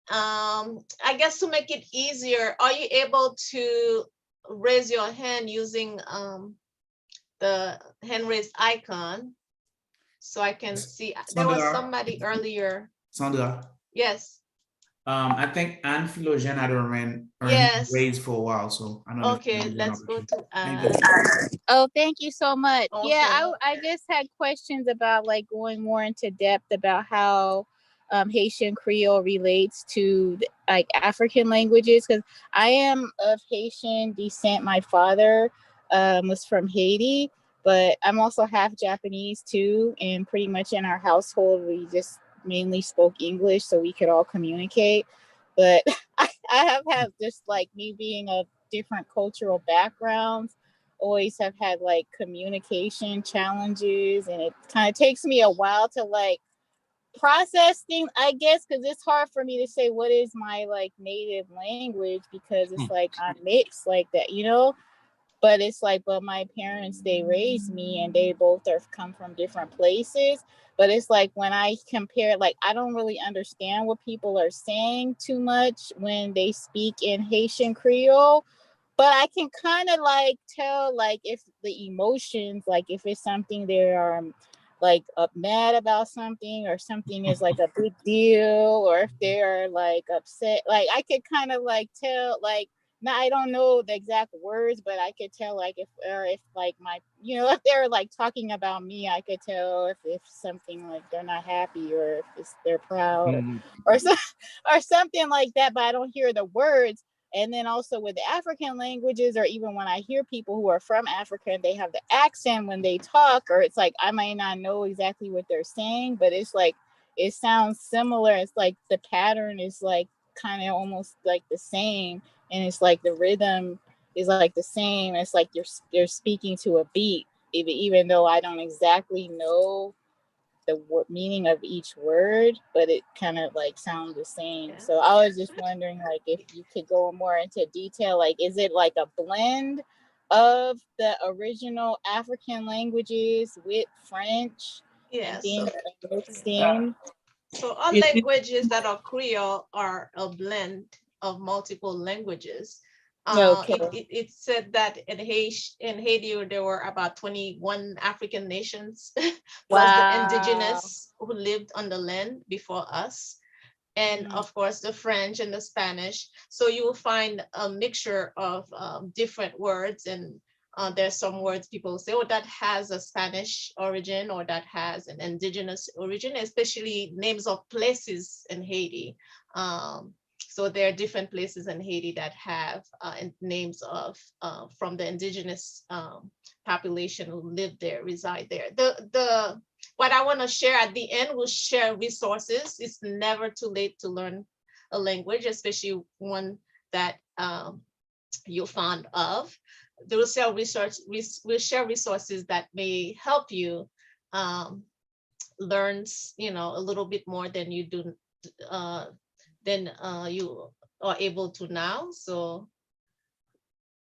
I guess to make it easier, are you able to raise your hand using the hand raise icon so I can see? There was somebody earlier. Sandra. Yes. I think Anne Philogene had her hand raised for a while, so I don't know. Okay, let's go to Anne. Oh, thank you so much. Okay. Yeah, I just had questions about like going more into depth about how Haitian Creole relates to like African languages, because I am of Haitian descent. My father was from Haiti, but I'm also half Japanese too, and pretty much in our household we just mainly spoke English so we could all communicate. But I have had just like me being of different cultural backgrounds, always have had like communication challenges, and it kind of takes me a while to like process things, I guess, because it's hard for me to say what is my like native language, because it's like I'm mixed like that, you know. But it's like, but my parents, they raised me, and they both have come from different places. But it's like when I compare, like I don't really understand what people are saying too much when they speak in Haitian Creole. But I can kind of like tell, like if the emotions, like if it's something they are like mad about something, or something is like a big deal, or if they're like upset, like I could kind of like tell, like now I don't know the exact words, but I could tell like if like my, you know, if they're like talking about me, I could tell if something like they're not happy or if they're proud or something like that, but I don't hear the words. And then also with the African languages, or even when I hear people who are from Africa and they have the accent when they talk, or it's like I might not know exactly what they're saying, but it's like it sounds similar. It's like the pattern is like kind of almost like the same, and it's like the rhythm is like the same. It's like you're speaking to a beat, even though I don't exactly know the meaning of each word, but it kind of like sounds the same. Yeah. So I was just wondering like if you could go more into detail, like is it like a blend of the original African languages with French Yeah, and being so, mixed in? so all languages that are Creole are a blend of multiple languages. Okay. It said that in Haiti, there were about 21 African nations, plus the indigenous who lived on the land before us. And of course, the French and the Spanish. So you will find a mixture of different words. And there's some words people say, oh, that has a Spanish origin or that has an indigenous origin, especially names of places in Haiti. So there are different places in Haiti that have names of from the indigenous population who live there, reside there. What I want to share at the end, we'll share resources. It's never too late to learn a language, especially one that you're fond of. We'll share resources that may help you learn, you know, a little bit more than you do than you are able to now. So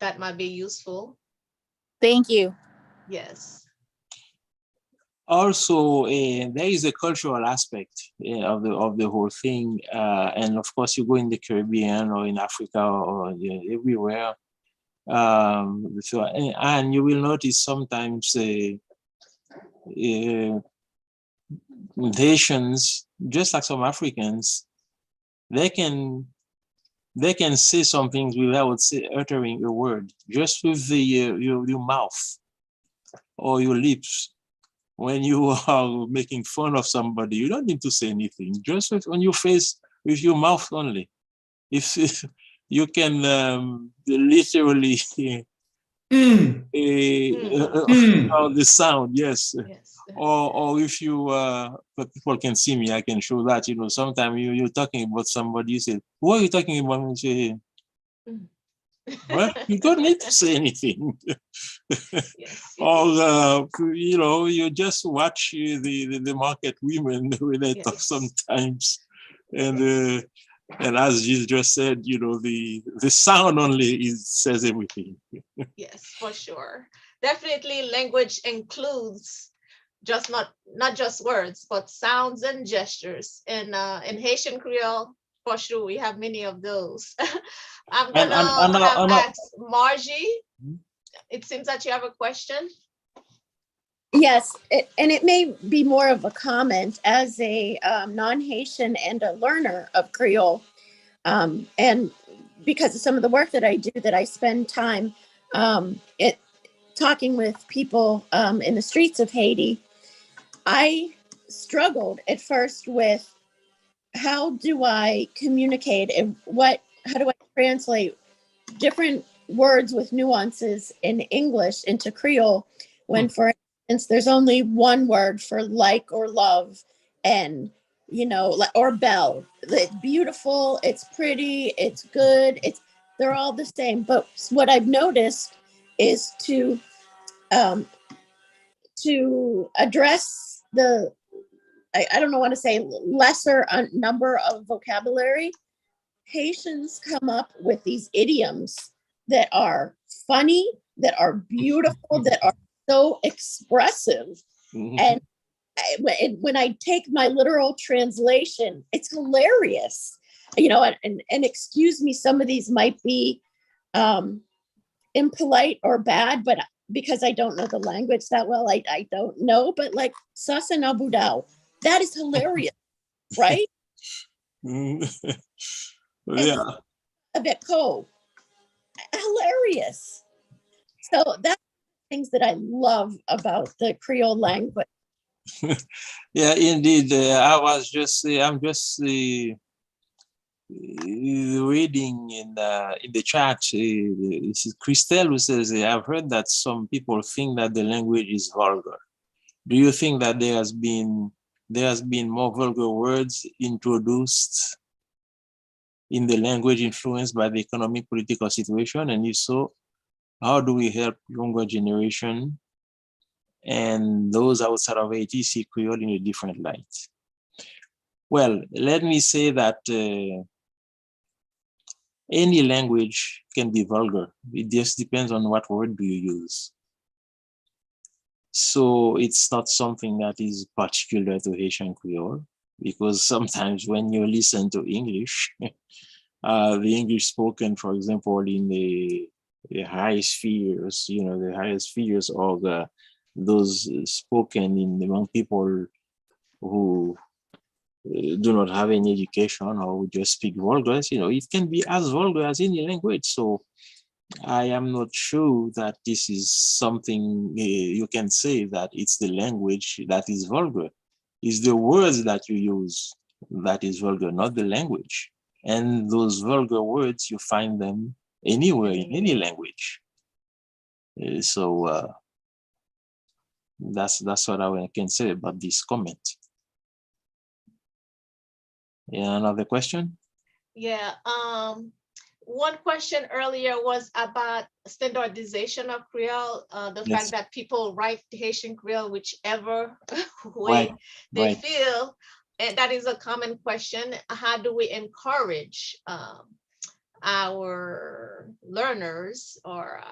that might be useful. Thank you. Yes. Also, there is a cultural aspect of the whole thing, and of course, you go in the Caribbean or in Africa or everywhere. So, and you will notice sometimes Haitians, just like some Africans, they can say some things without uttering a word, just with your mouth or your lips. When you are making fun of somebody, you don't need to say anything, just on your face with your mouth only. If you can literally the sound, yes. Or if you, but people can see me, I can show that, you know, sometimes you're talking about somebody, you say, what are you talking about? And say, well, you don't need to say anything. Or, you know, you just watch the market women when they talk sometimes. And as you just said, you know, the sound only says everything. Yes, for sure. Definitely language includes just not just words, but sounds and gestures. And in Haitian Creole, for sure, we have many of those. I'm gonna ask Margie. It seems that you have a question. Yes, and it may be more of a comment as a non-Haitian and a learner of Creole. And because of some of the work that I do, that I spend time talking with people in the streets of Haiti, I struggled at first with how do I communicate and how do I translate different words with nuances in English into Creole when, for instance, there's only one word for like or love, and, you know, or belle. It's beautiful, it's pretty, it's good, they're all the same. But what I've noticed is to address the, I don't know what to say, lesser number of vocabulary, Haitians come up with these idioms that are funny, that are beautiful, that are so expressive. And when I take my literal translation, it's hilarious. You know, and excuse me, some of these might be impolite or bad, but because I don't know the language that well, I don't know. But like Sasana Budao, that is hilarious, right? Yeah. A bit cold. hilarious. So that's things that I love about the Creole language. Yeah, indeed. I'm just reading in the chat. This is Christelle who says, I've heard that some people think that the language is vulgar. Do you think that there has been more vulgar words introduced in the language influenced by the economic political situation? And if so, how do we help younger generation and those outside of Haiti see Creole in a different light? Well, let me say that any language can be vulgar. It just depends on what word do you use. So it's not something that is particular to Haitian Creole, because sometimes when you listen to English, the English spoken, for example, in the high spheres, the highest spheres of those spoken among people who do not have any education or who just speak vulgar, it can be as vulgar as any language. So I am not sure that this is something you can say that it's the language that is vulgar. It's the words that you use that is vulgar, not the language. And those vulgar words, you find them anywhere in any language. So that's what I can say about this comment. Yeah, another question? Yeah. One question earlier was about standardization of Creole, the Yes. fact that people write Haitian Creole whichever way they feel. And that is a common question. How do we encourage our learners or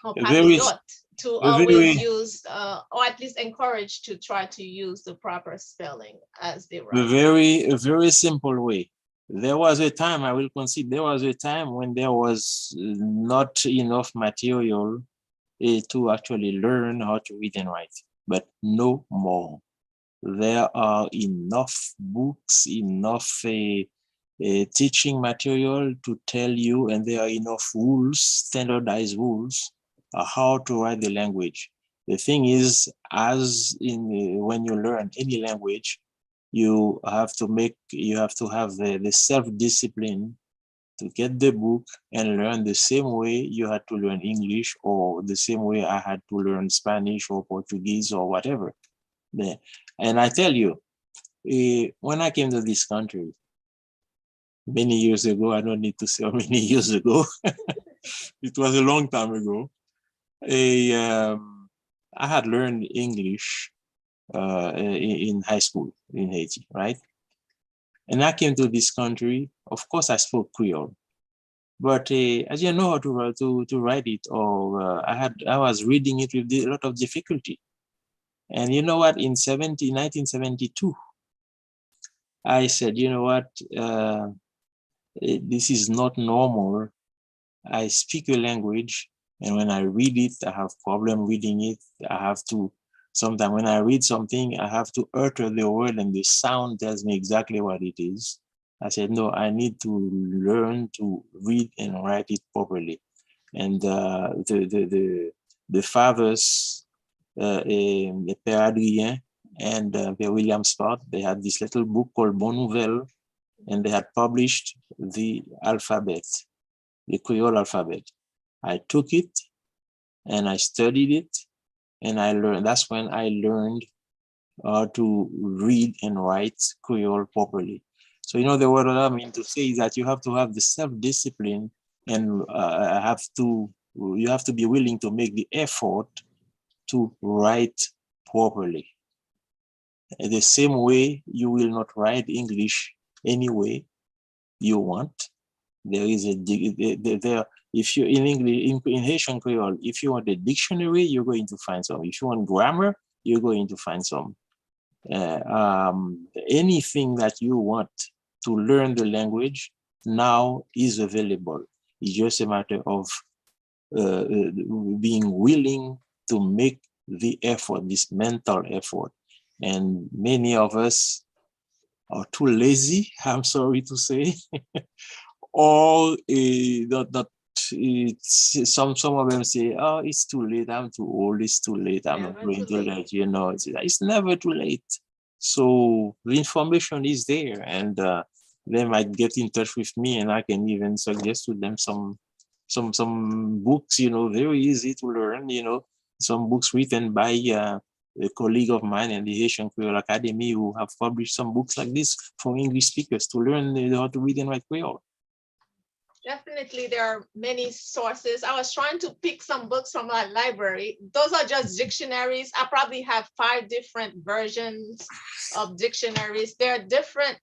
compatriots to always use, or at least encourage to try to use the proper spelling as they write? A very simple way. There was a time, I will concede, there was a time when there was not enough material to actually learn how to read and write, but no more. There are enough books, enough teaching material to tell you, and there are enough rules, standardized rules, how to write the language. The thing is, when you learn any language, you have to have the self-discipline to get the book and learn the same way you had to learn English, or the same way I had to learn Spanish or Portuguese or whatever. And I tell you, when I came to this country many years ago, I don't need to say how many years ago, it was a long time ago, I had learned English in high school in Haiti, right? And I came to this country, of course I spoke Creole, but I didn't know how to write it, or I was reading it with a lot of difficulty. And you know what, in 1972, I said, you know what, this is not normal. I speak a language, and when I read it, I have problem reading it. I have to, sometimes when I read something, I have to utter the word and the sound tells me exactly what it is. I said, no, I need to learn to read and write it properly. And the fathers, the Père Adrien and Père William Spot, they had this little book called Bonne Nouvelle, and they had published the alphabet, the Creole alphabet. I took it and I studied it, and I learned. That's when I learned how to read and write Creole properly. So, you know, the word I mean to say is that you have to have the self-discipline, and you have to be willing to make the effort to write properly. The same way you will not write English any way you want. There is if you in English, in Haitian Creole, if you want a dictionary, you're going to find some. If you want grammar, you're going to find some. Anything that you want to learn the language now is available. It's just a matter of being willing to make the effort, this mental effort. And many of us are too lazy, I'm sorry to say, or not some of them say, oh, it's too late, I'm too old, it's too late, I'm not Never going too to late. let you know. It's never too late. So the information is there, and they might get in touch with me, and I can even suggest to them some books, very easy to learn, some books written by a colleague of mine in the Haitian Creole Academy who have published some books like this for English speakers to learn how to read and write Creole. Definitely, there are many sources. I was trying to pick some books from my library. Those are just dictionaries. I probably have 5 different versions of dictionaries. There are different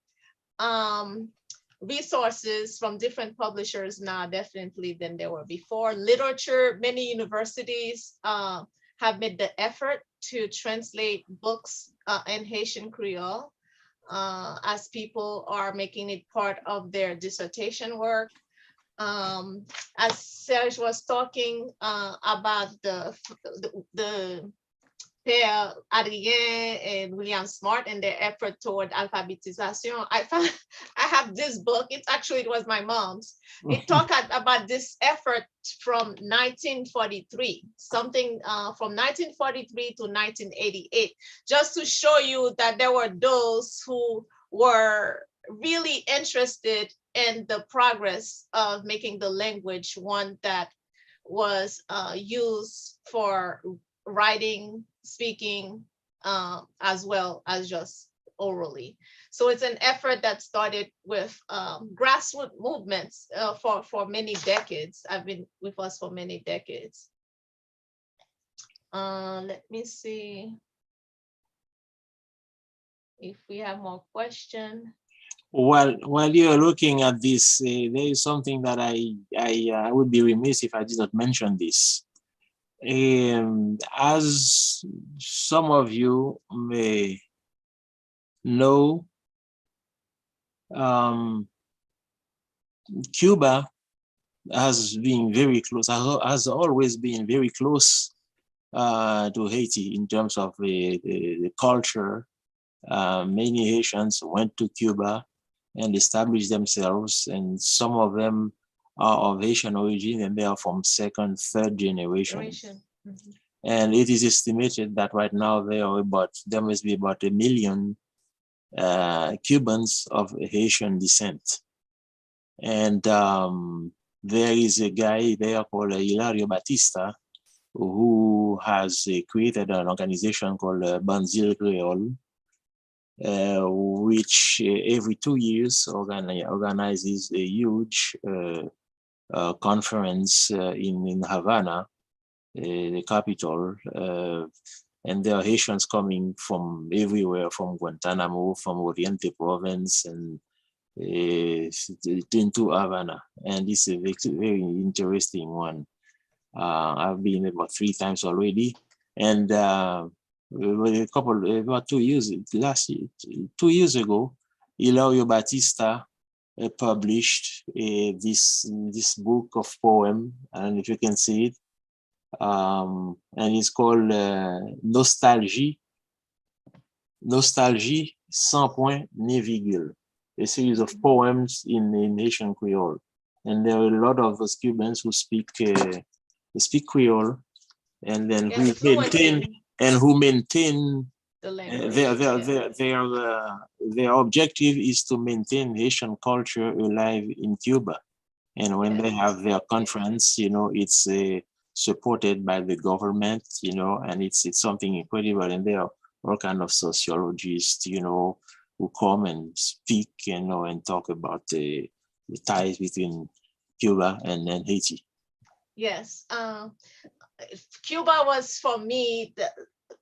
resources from different publishers now, definitely, than there were before. Literature, many universities have made the effort to translate books in Haitian Creole as people are making it part of their dissertation work. As Serge was talking about the Père Adrien and William Smart and their effort toward alphabetization, I have this book. It was my mom's. It talked about this effort from 1943, something from 1943 to 1988, just to show you that there were those who were really interested in the progress of making the language one that was used for writing, speaking, as well as just orally. So it's an effort that started with grassroots movements for many decades. I've been with us for many decades. Let me see if we have more questions. While you're looking at this, there is something that I would be remiss if I did not mention this. As some of you may know, Cuba has been very close, has always been very close to Haiti in terms of the culture. Many Haitians went to Cuba and established themselves, and some of them are of Haitian origin and they are from 2nd, 3rd generation. Mm-hmm. And it is estimated that right now there must be about 1 million Cubans of Haitian descent. And there is a guy there called Hilario Batista who has created an organization called Banzil Kreyòl, which every 2 years organizes a huge conference in Havana, the capital, and there are Haitians coming from everywhere, from Guantanamo, from Oriente province, and into Havana. And it's a very interesting one. I've been about 3 times already, and about 2 years, 2 years ago, Hilario Batista published this book of poem, and if you can see it, and it's called Nostalgie sans point ni virgule, a series of poems in Haitian Creole. And there are a lot of us Cubans who speak Creole, and then who maintain the language. Their objective is to maintain Haitian culture alive in Cuba. And when they have their conference, it's supported by the government, and it's something incredible. And there are all kinds of sociologists, who come and speak, and talk about the ties between Cuba and Haiti. Yes, Cuba was for me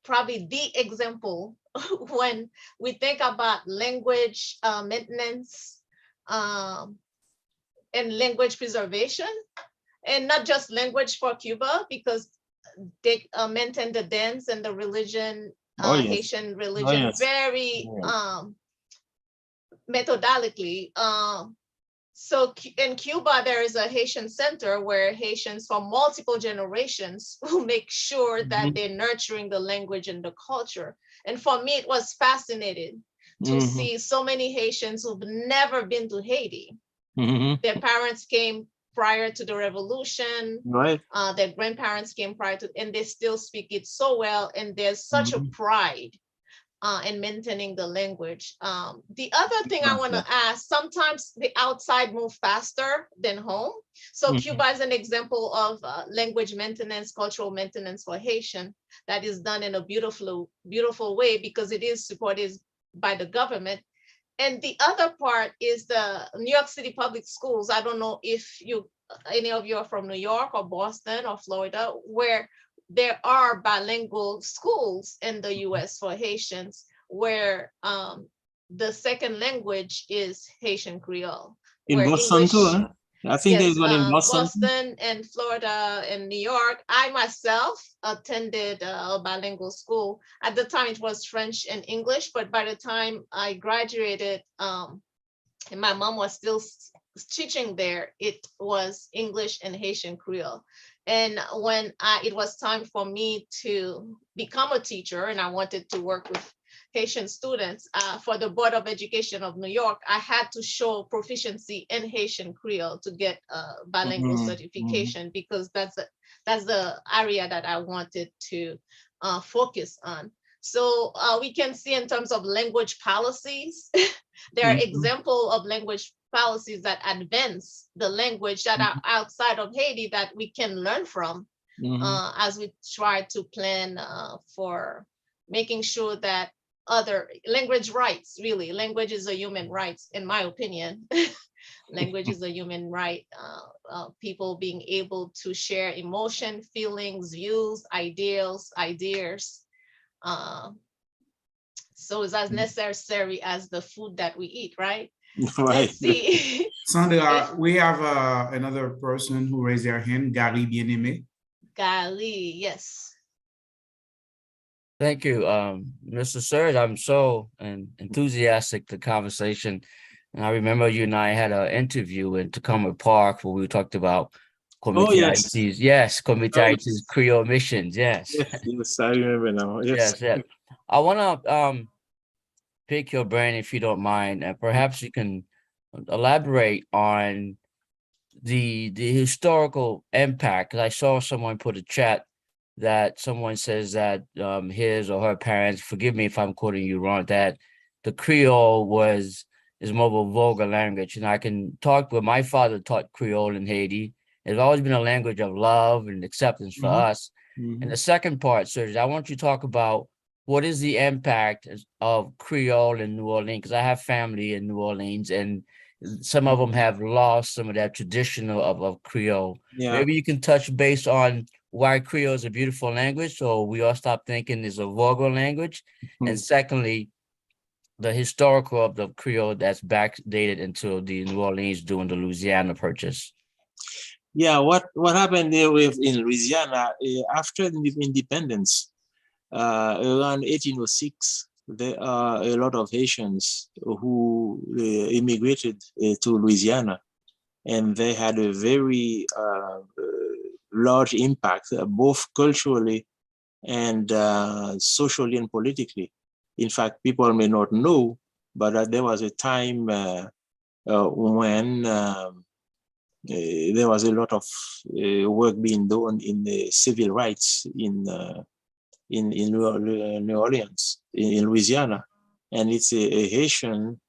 probably the example when we think about language maintenance and language preservation, and not just language for Cuba, because they maintain the dance and the religion, Haitian religion, very methodically. So in Cuba, there is a Haitian center where Haitians from multiple generations will make sure that they're nurturing the language and the culture. And for me, it was fascinating to see so many Haitians who've never been to Haiti. Their parents came prior to the revolution. Right. Their grandparents came prior to, and they still speak it so well. And there's such a pride in maintaining the language. The other thing I want to ask, sometimes the outside move faster than home. So Cuba is an example of language maintenance, cultural maintenance for Haitian that is done in a beautiful way because it is supported by the government. And the other part is the New York City public schools. I don't know if any of you are from New York or Boston or Florida, where there are bilingual schools in the US for Haitians where the second language is Haitian Creole. In Boston too, huh? I think there's one in Boston. Boston and Florida and New York. I myself attended a bilingual school. At the time it was French and English, but by the time I graduated, and my mom was still teaching there, it was English and Haitian Creole. And when it was time for me to become a teacher and I wanted to work with Haitian students for the Board of Education of New York, I had to show proficiency in Haitian Creole to get a bilingual certification because that's the area that I wanted to focus on. So we can see in terms of language policies, there are examples of language policies that advance the language that are outside of Haiti that we can learn from as we try to plan for making sure that other language rights, really, language is a human right, in my opinion. Language is a human right. People being able to share emotion, feelings, views, ideas. So it's as necessary as the food that we eat, right? Right. Let's see. Sandra, we have another person who raised their hand, Gary Bien-Aimé. Gali, yes. Thank you, Mr. Serge. I'm so enthusiastic the conversation. And I remember you and I had an interview in Tacoma Park where we talked about Comité Haiti's, Comité Haiti's Creole missions. Yes. Yes, I remember now. Yes. Yes. I want to pick your brain if you don't mind, and perhaps you can elaborate on the historical impact. Because I saw someone put a chat that someone says that his or her parents, forgive me if I'm quoting you wrong, that the Creole is more of a vulgar language. And I can talk with my father taught Creole in Haiti. It's always been a language of love and acceptance for us. And the second part, Serge, I want you to talk about what is the impact of Creole in New Orleans, because I have family in New Orleans and some of them have lost some of that tradition of Creole. Yeah. Maybe you can touch base on why Creole is a beautiful language, so we all stop thinking it's a vulgar language. And secondly, the historical of the Creole that's backdated into the New Orleans during the Louisiana Purchase. Yeah, what happened there in Louisiana after the independence, around 1806, there are a lot of Haitians who immigrated to Louisiana, and they had a very large impact, both culturally and socially and politically. In fact, people may not know, but there was a time when there was a lot of work being done in the civil rights in New Orleans, in Louisiana, and it's a Haitian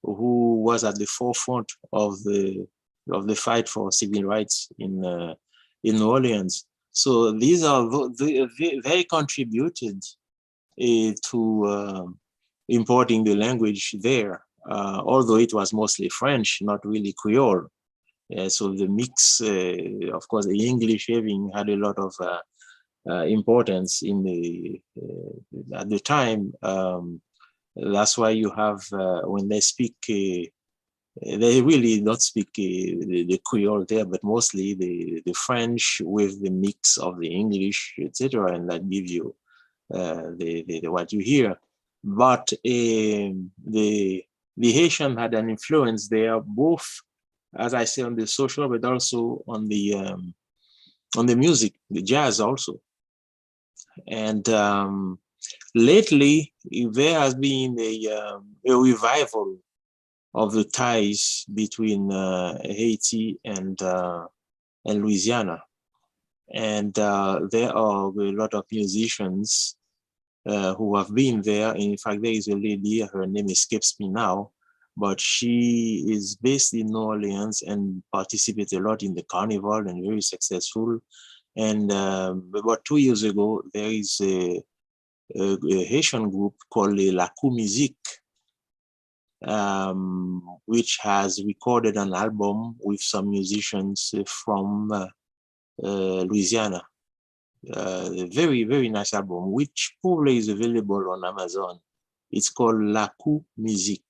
who was at the forefront of the fight for civil rights in New Orleans. So these are they contributed to importing the language there, although it was mostly French, not really Creole. So the mix, of course, the English having had a lot of importance in at the time. That's why you have when they speak, they really don't speak the Creole there, but mostly the French with the mix of the English, etc., and that gives you what you hear. But the Haitian had an influence there, both, as I say, on the social, but also on the music, the jazz also. And lately, there has been a revival of the ties between Haiti and Louisiana. And there are a lot of musicians who have been there. In fact, there is a lady, her name escapes me now, but she is based in New Orleans and participates a lot in the carnival and very successful. And about 2 years ago, there is a Haitian group called La Musique, which has recorded an album with some musicians from Louisiana. A very, very nice album, which probably is available on Amazon. It's called La Musique.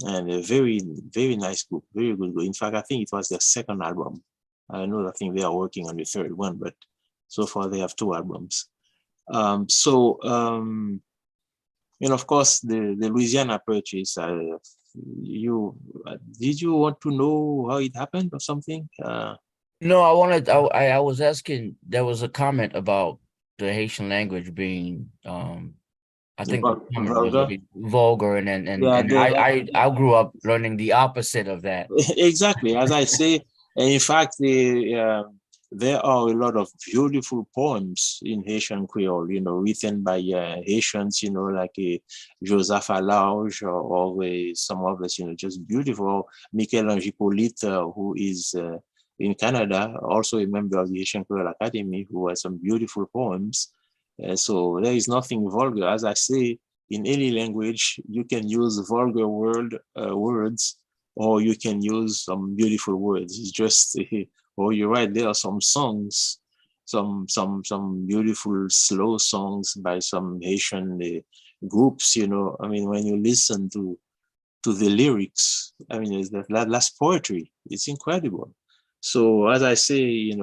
And a very, very nice group, very good group. In fact, I think it was their second album. I think they are working on the third one, but so far they have 2 albums. And of course, the Louisiana purchase, did you want to know how it happened or something? No, I was asking, there was a comment about the Haitian language being, I think the comment was vulgar. maybe vulgar, and I grew up learning the opposite of that. Exactly, as I say, and in fact, there are a lot of beautiful poems in Haitian Creole, written by Haitians, like Joseph Alauge or some others, just beautiful. Michel-Ange Hippolyte, who is in Canada, also a member of the Haitian Creole Academy, who has some beautiful poems. So there is nothing vulgar. As I say, in any language, you can use vulgar words, or you can use some beautiful words. It's just, you're right, there are some songs, some beautiful slow songs by some Haitian groups, I mean, when you listen to the lyrics, I mean, that's poetry. It's incredible. So as I say,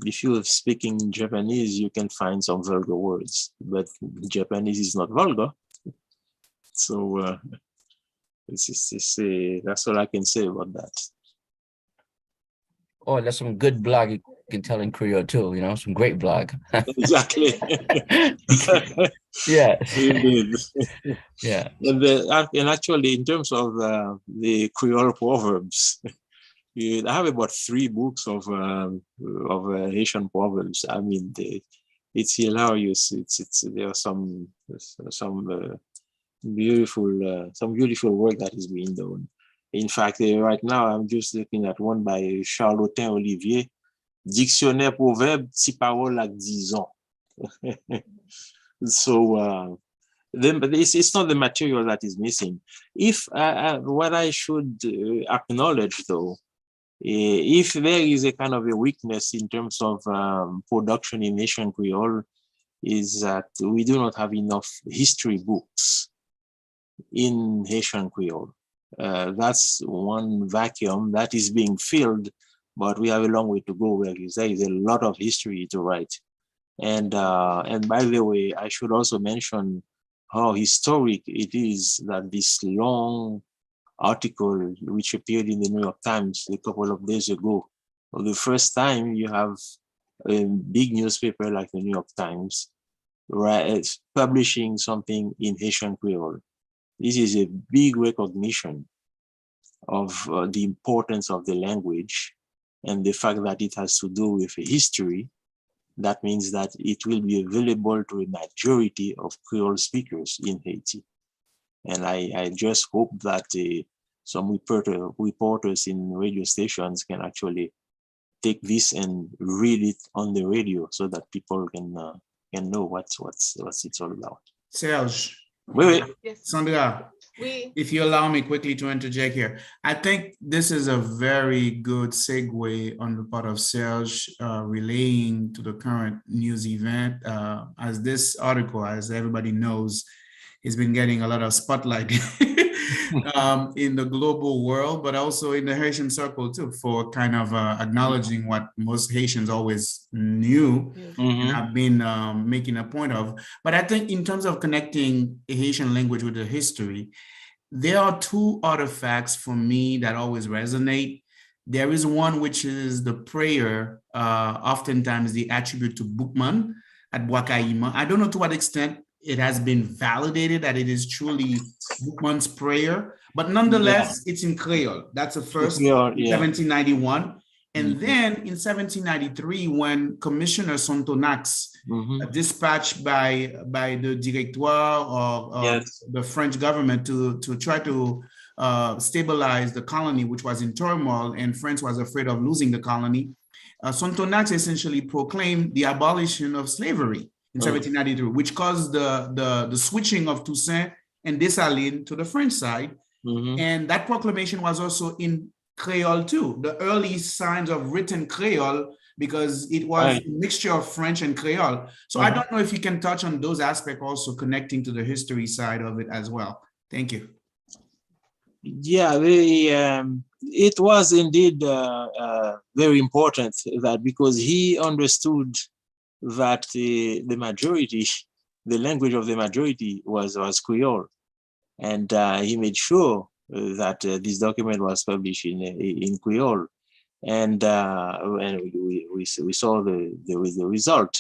if you're speaking Japanese, you can find some vulgar words, but Japanese is not vulgar. So that's all I can say about that. Oh, that's some good blog you can tell in Creole too, some great blog. Exactly. Yeah. Indeed. Yeah. And actually, in terms of the Creole proverbs, I have about 3 books of Haitian proverbs. I mean, it's hilarious. There are some beautiful work that is being done. In fact, right now I'm just looking at one by Charlotin Olivier, Dictionnaire proverbe, si parole ak 10 ans. So, but it's not the material that is missing. If what I should acknowledge, though, if there is a kind of a weakness in terms of production in Haitian Creole, is that we do not have enough history books in Haitian Creole. That's one vacuum that is being filled, but we have a long way to go. Where there is a lot of history to write. And by the way, I should also mention how historic it is that this long article, which appeared in the New York Times a couple of days ago, for the first time you have a big newspaper like the New York Times publishing something in Haitian Creole. This is a big recognition of the importance of the language and the fact that it has to do with history. That means that it will be available to a majority of Creole speakers in Haiti. And I just hope that some reporters in radio stations can actually take this and read it on the radio so that people can know what's it's all about. Serge. Wait. Yes. Sandra, if you allow me quickly to interject here, I think this is a very good segue on the part of Serge relaying to the current news event. As this article, as everybody knows, has been getting a lot of spotlight in the global world, but also in the Haitian circle too, for kind of acknowledging what most Haitians always knew and have been making a point of. But I think in terms of connecting the Haitian language with the history, there are 2 artifacts for me that always resonate. There is one which is the prayer, oftentimes the attribute to Boukman at Boakaïma. I don't know to what extent it has been validated that it is truly Boukman's prayer, but nonetheless, it's in Kreyòl. That's the first, Kreyòl, in 1791. And Mhm. then in 1793, when Commissioner Sontonax Mhm. dispatched by the Directoire of Yes. the French government to try to stabilize the colony, which was in turmoil, and France was afraid of losing the colony, Sontonax essentially proclaimed the abolition of slavery in 1793, which caused the switching of Toussaint and Dessalines to the French side. Mhm. And that proclamation was also in Kreyòl too, the early signs of written Kreyòl, because it was Right. a mixture of French and Kreyòl. So I don't know if you can touch on those aspects also connecting to the history side of it as well. Thank you. Yeah, it was indeed very important that because he understood that the majority, the language of the majority was Kreyòl, and he made sure that this document was published in Kreyòl, and we saw the result.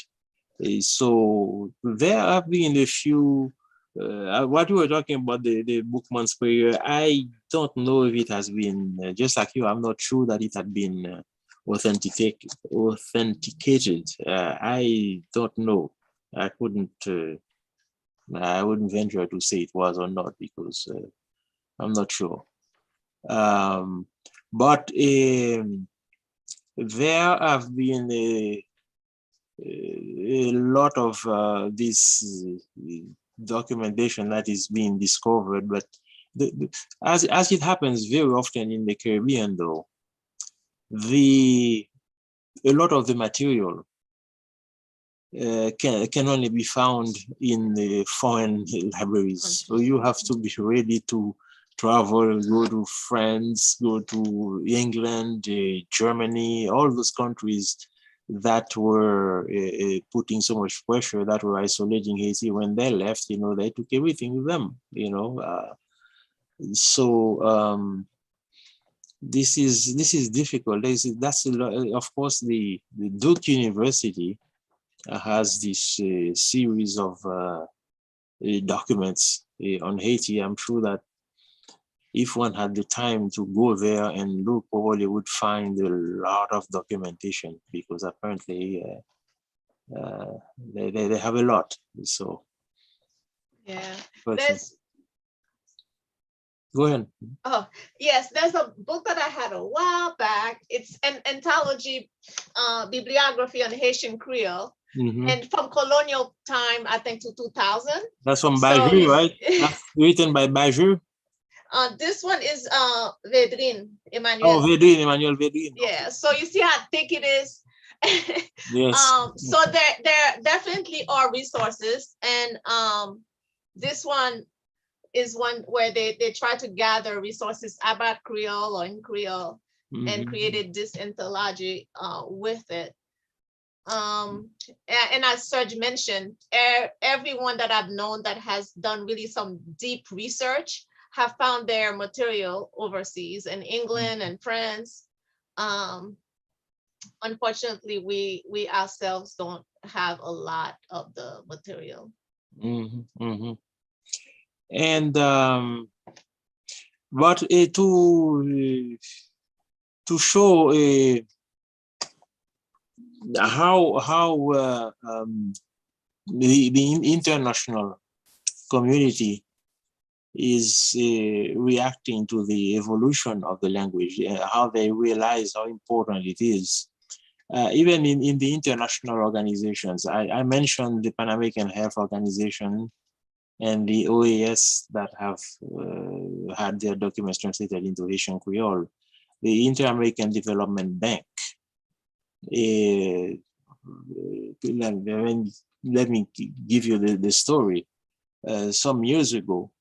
So there have been a few. What you were talking about, the Boukman's prayer, I don't know if it has been, just like you, I'm not sure that it had been authenticated. I don't know. I wouldn't venture to say it was or not because I'm not sure. But there have been a lot of this documentation that is being discovered, but as it happens very often in the Caribbean, though, a lot of the material can only be found in the foreign libraries. So you have to be ready to travel, go to France, go to England, Germany, all those countries that were putting so much pressure, that were isolating Haiti. When they left, they took everything with them, So this is difficult. Of course, the Duke University has this series of documents on Haiti. I'm sure that if one had the time to go there and look, probably would find a lot of documentation, because apparently they have a lot. So yeah, but, there's go ahead. Oh, yes, there's a book that I had a while back. It's an anthology bibliography on Haitian Creole, and from colonial time, I think, to 2000. That's from Bajou, right? That's written by Bajou. This one is Vedrin, Emmanuel. Oh, Vedrin, Emmanuel Vedrin. Yeah, so you see how thick it is. Yes. So there definitely are resources, and this one is one where they try to gather resources about Creole or in Creole, and created this anthology with it. And as Serge mentioned, everyone that I've known that has done really some deep research have found their material overseas in England and France. Unfortunately, we ourselves don't have a lot of the material. And but to show how the international community is reacting to the evolution of the language, how they realize how important it is. Even in the international organizations, I mentioned the Pan American Health Organization and the OAS that have had their documents translated into Haitian Creole. The Inter-American Development Bank. Let me give you the story. Some years ago,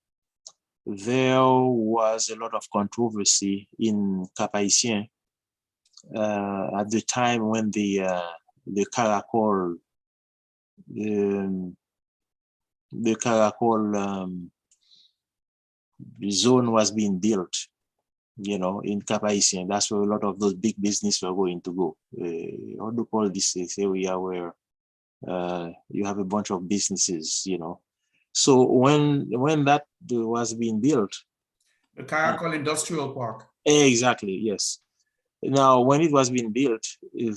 there was a lot of controversy in Cap Haitien at the time when the Caracol zone was being built, in Cap Haitien. That's where a lot of those big businesses were going to go. How do you call this area where you have a bunch of businesses, So when that was being built, The Kreyòl Industrial Park. exactly, yes. Now, when it was being built,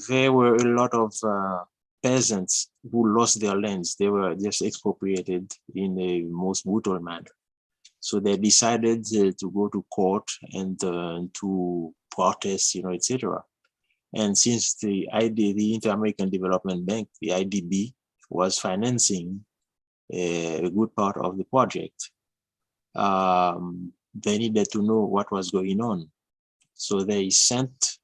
there were a lot of peasants who lost their lands. They were just expropriated in a most brutal manner. So they decided to go to court and to protest, etc. And since the Inter-American Development Bank, the IDB, was financing a good part of the project, they needed to know what was going on. So they sent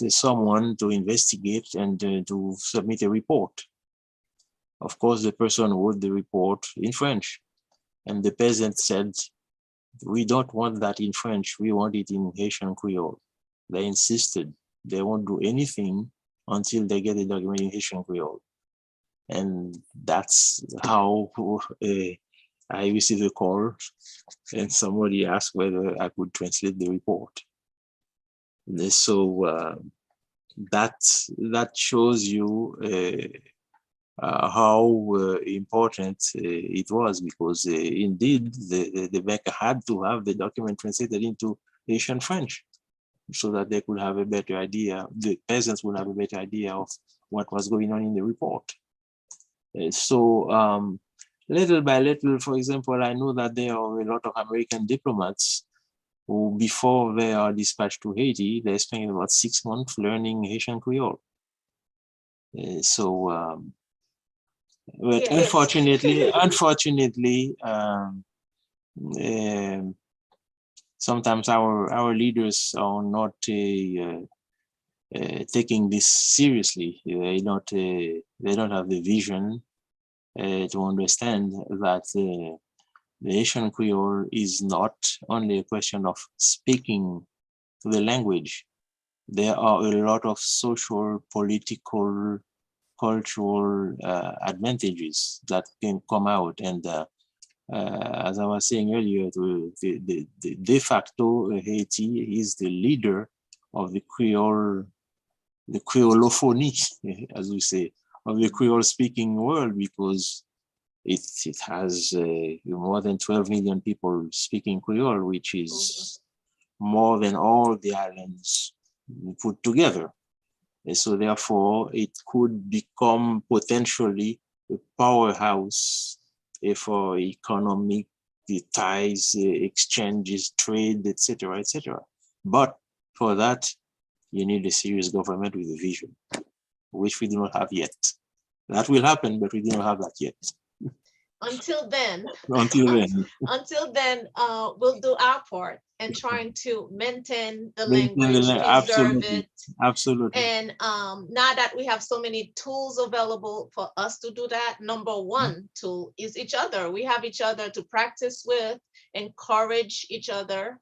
someone to investigate and to submit a report. Of course, the person wrote the report in French, and the peasant said, "We don't want that in French, we want it in Haitian Creole." They insisted they won't do anything until they get the document in Haitian Creole. And that's how I received a call, and somebody asked whether I could translate the report. So that shows you how important it was, because indeed the bank had to have the document translated into Haitian French so that they could have a better idea, the peasants would have a better idea of what was going on in the report. So little by little, for example, I know that there are a lot of American diplomats who, before they are dispatched to Haiti, they spend about 6 months learning Haitian Creole. But Yes. unfortunately, sometimes our leaders are not taking this seriously. They don't have the vision to understand that the Haitian Creole is not only a question of speaking the language. There are a lot of social, political, cultural advantages that can come out. And as I was saying earlier, the de facto Haiti is the leader of the Creole, the Creolophonie, as we say, of the Creole speaking world, because it has more than 12 million people speaking Creole, which is more than all the islands put together. And so therefore, it could become potentially a powerhouse for economic ties, exchanges, trade, etc., etc. But for that, you need a serious government with a vision, which we do not have yet. That will happen, but we do not have that yet. Until then, Until then, we'll do our part and trying to maintain the language, preserve it. Absolutely. And now that we have so many tools available for us to do that, number one tool is each other. We have each other to practice with, encourage each other,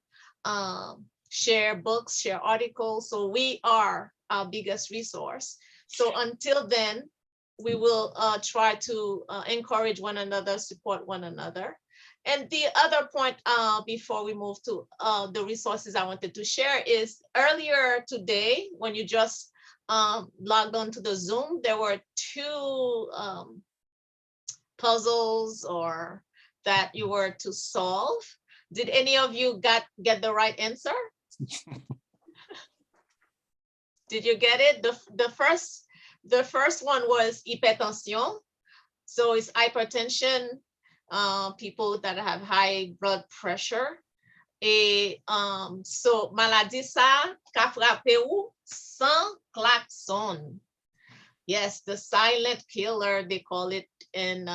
share books, share articles. So we are our biggest resource. So until then, we will try to encourage one another, support one another. And the other point before we move to the resources I wanted to share is earlier today, when you just logged on to the Zoom, there were 2 puzzles or that you were to solve. Did any of you get the right answer? Did you get it? The first one was hypertension. So it's hypertension, people that have high blood pressure. So maladie ça qu'a frappé ou sans klaxon. Yes, the silent killer, they call it in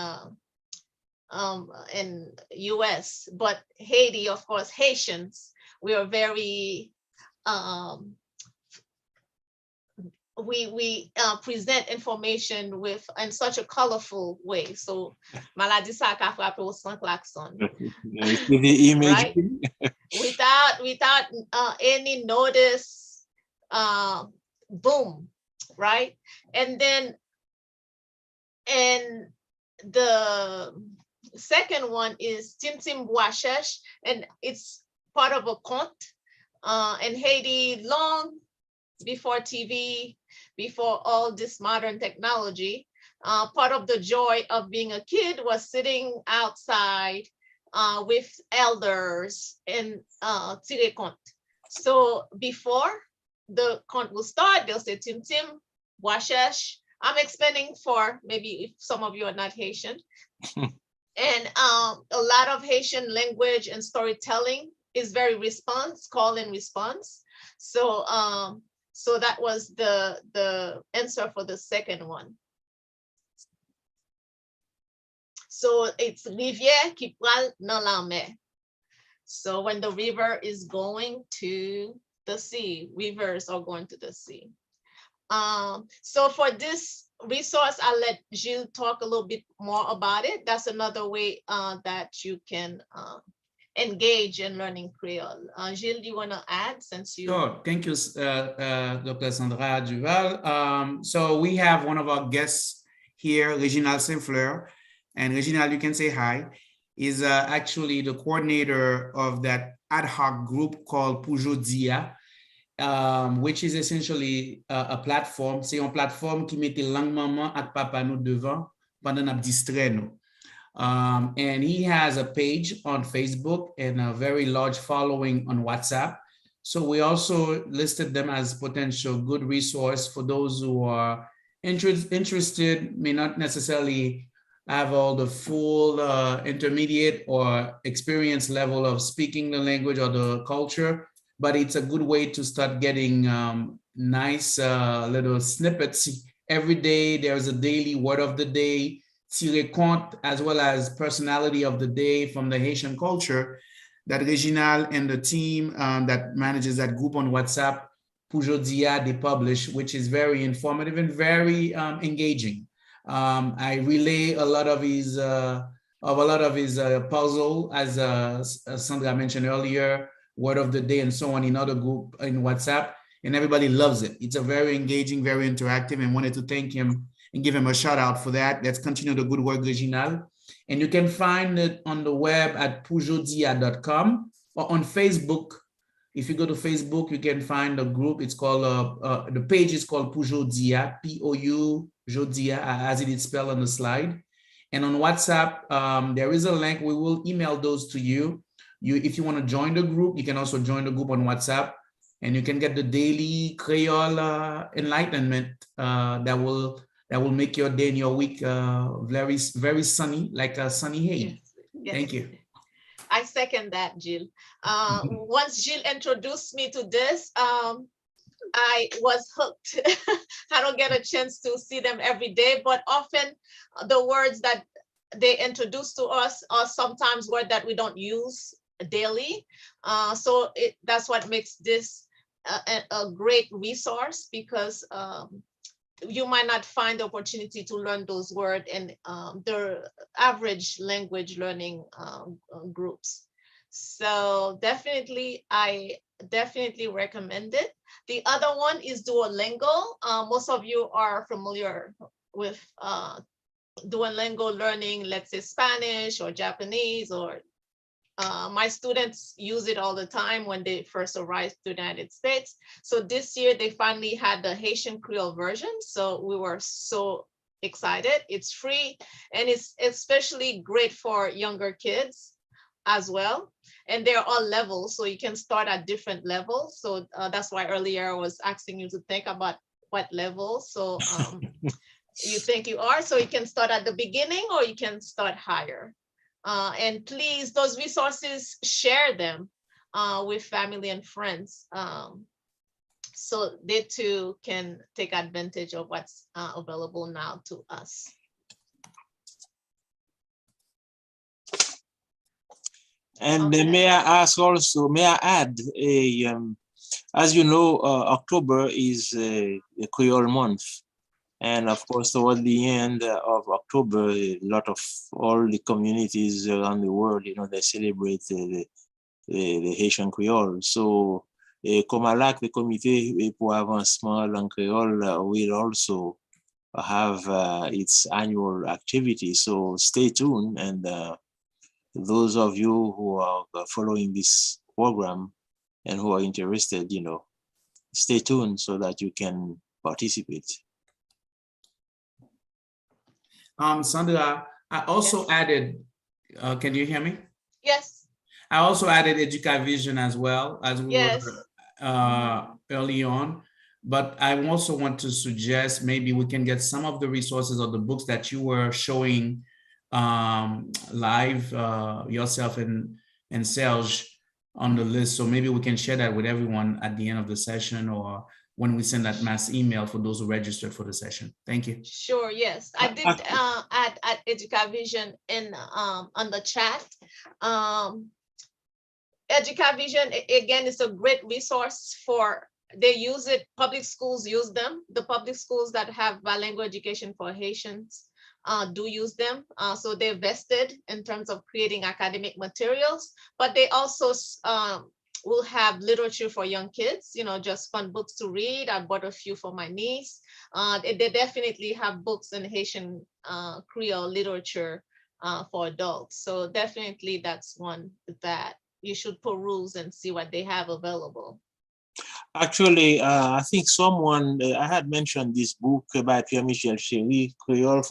US, but Haiti, of course, Haitians, we are very we present information in such a colorful way. So maladie ça qu'a frappé ou sans klaxon. The image, right? Without any notice, boom, right? And then the second one is Tim Tim Boachesh, and it's part of a conte in Haiti long before TV, before all this modern technology. part of the joy of being a kid was sitting outside with elders and tire compte. So before the compte will start, they'll say Tim Tim, Washesh. I'm explaining for maybe if some of you are not Haitian. And a lot of Haitian language and storytelling is very call and response. So so that was the answer for the second one. So it's rivière qui pral dans la mer. So when the river is going to the sea, rivers are going to the sea. So for this resource, I'll let Gilles talk a little bit more about it. That's another way that you can engage in learning Creole. Gilles, do you want to add since you? Sure. Thank you, Dr. Sandra Duval. So we have one of our guests here, Reginald Saint-Fleur. And Reginald, you can say hi. Is actually the coordinator of that ad hoc group called Pujodia, which is essentially a platform. C'est une plateforme qui mette langue maman et papa nous devant pendant nous distrait nous. And he has a page on Facebook and a very large following on WhatsApp. So we also listed them as potential good resource for those who are interested, may not necessarily have all the full intermediate or experience level of speaking the language or the culture, but it's a good way to start getting nice little snippets. Every day there's a daily word of the day, tire compte, as well as personality of the day from the Haitian culture that Reginald and the team that manages that group on WhatsApp, Pujodia, they publish, which is very informative and very engaging. I relay a lot of his puzzle, as Sandra mentioned earlier, word of the day and so on in other group in WhatsApp, and everybody loves it. It's a very engaging, very interactive, and wanted to thank him and give him a shout out for that. Let's continue the good work, Reginald. And you can find it on the web at pujodia.com or on Facebook. If you go to Facebook, you can find a group. It's called, the page is called Pujodia, P-O-U, Jodia, as it is spelled on the slide. And on WhatsApp, there is a link. We will email those to you. If you want to join the group, you can also join the group on WhatsApp, and you can get the daily Kreyòl enlightenment that will make your day and your week very, very sunny, like a sunny Haiti. Yes. Thank you. I second that, Jill. Once Jill introduced me to this, I was hooked. I don't get a chance to see them every day, but often the words that they introduce to us are sometimes words that we don't use daily. So that's what makes this a great resource, because you might not find the opportunity to learn those words in the average language learning groups. So definitely, I definitely recommend it. The other one is Duolingo. Most of you are familiar with Duolingo learning, let's say Spanish or Japanese, or my students use it all the time when they first arrived to the United States. So this year they finally had the Haitian Creole version. So we were so excited. It's free, and it's especially great for younger kids as well. And they're all levels, so you can start at different levels. So that's why earlier I was asking you to think about what level. So you think you are, so you can start at the beginning or you can start higher. And please, those resources, share them with family and friends, so they too can take advantage of what's available now to us. And Okay. may I add, as you know, October is a Kreyòl month. And of course, toward the end of October, a lot of all the communities around the world, they celebrate the Haitian Creole. So, comme à la, le comité pour avancement langue créole will also have its annual activity. So stay tuned, and those of you who are following this program and who are interested, stay tuned so that you can participate. Sandra, I also added, can you hear me? Yes. I also added EducaVision as well, as we Yes. were early on. But I also want to suggest maybe we can get some of the resources or the books that you were showing live, yourself and Serge, on the list. So maybe we can share that with everyone at the end of the session, or when we send that mass email for those who registered for the session. Thank you. Sure, yes. I did add EducaVision in on the chat. EducaVision, again, is a great resource for, they use it, public schools use them. The public schools that have bilingual education for Haitians do use them. So they're vested in terms of creating academic materials, but they also will have literature for young kids, you know, just fun books to read. I bought a few for my niece. They definitely have books in Haitian Creole literature for adults. So definitely that's one that you should peruse and see what they have available. Actually, I think someone, I had mentioned this book by Pierre-Michel Chéry, Kreyòl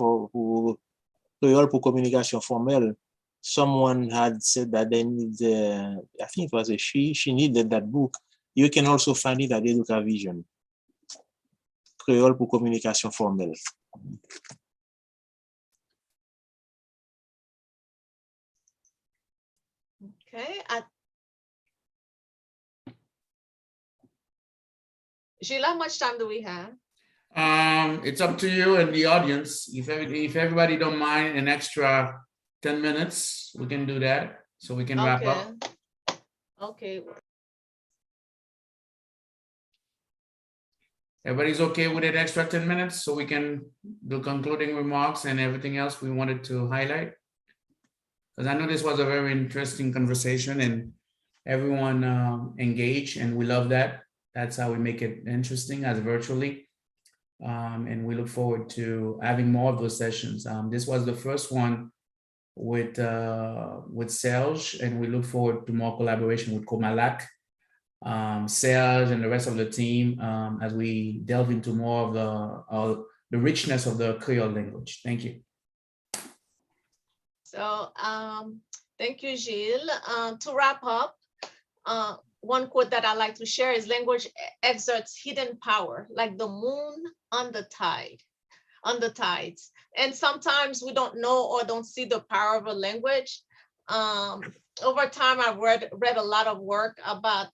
pour communication formelle. Someone had said that they need, I think it was a she needed that book. You can also find it at EducaVision. Kreyòl pour communication formelle. Okay. Gilles, how much time do we have? It's up to you and the audience. If everybody don't mind an extra 10 minutes, we can do that, so we can wrap up. Okay. Everybody's okay with an extra 10 minutes, so we can do concluding remarks and everything else we wanted to highlight? Because I know this was a very interesting conversation and everyone engaged, and we love that. That's how we make it interesting, as virtually. And we look forward to having more of those sessions. This was the first one with Serge, and we look forward to more collaboration with Comalak, Serge, and the rest of the team as we delve into more of the richness of the Creole language. Thank you. So thank you, Gilles. To wrap up, one quote that I like to share is, language exerts hidden power, like the moon on the tides. And sometimes we don't know or don't see the power of a language. Over time, I've read a lot of work about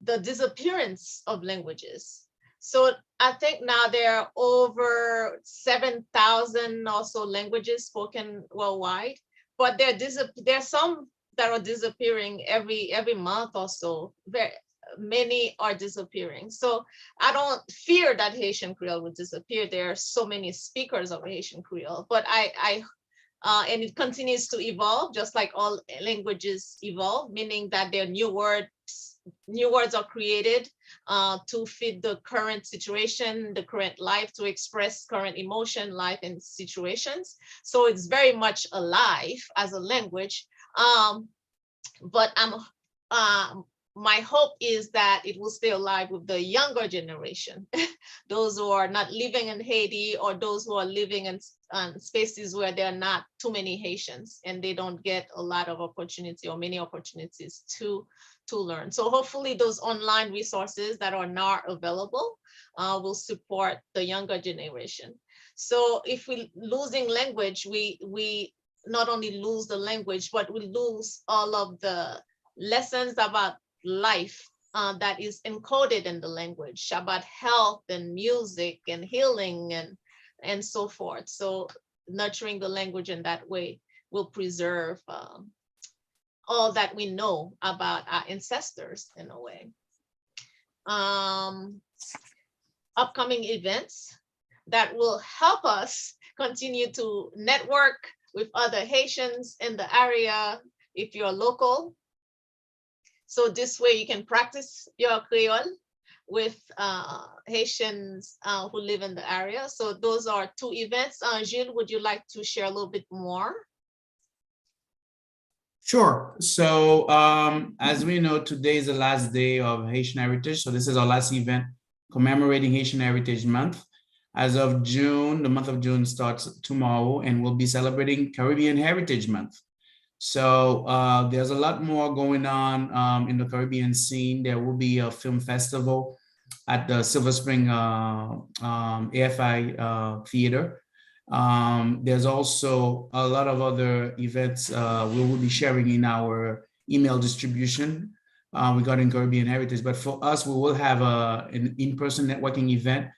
the disappearance of languages. So I think now there are over 7,000 or so languages spoken worldwide, but there's some that are disappearing every month or so. Very many are disappearing. So I don't fear that Haitian Creole will disappear. There are so many speakers of Haitian Creole, but and it continues to evolve, just like all languages evolve, meaning that there are new words are created to fit the current situation, the current life, to express current emotion, life, and situations. So it's very much alive as a language. But my hope is that it will stay alive with the younger generation, those who are not living in Haiti, or those who are living in spaces where there are not too many Haitians and they don't get a lot of opportunity or many opportunities to learn. So hopefully those online resources that are now available will support the younger generation. So if we're losing language, we not only lose the language, but we lose all of the lessons about life that is encoded in the language, about health and music and healing and so forth. So nurturing the language in that way will preserve all that we know about our ancestors in a way. Upcoming events that will help us continue to network with other Haitians in the area if you're local. So this way you can practice your Creole with Haitians who live in the area. So those are two events. Gilles, would you like to share a little bit more? Sure. So as we know, today is the last day of Haitian Heritage. So this is our last event commemorating Haitian Heritage Month. As of June, the month of June starts tomorrow, and we'll be celebrating Caribbean Heritage Month. So there's a lot more going on in the Caribbean scene. There will be a film festival at the Silver Spring AFI Theater. There's also a lot of other events we will be sharing in our email distribution regarding Caribbean heritage. But for us, we will have an in-person networking event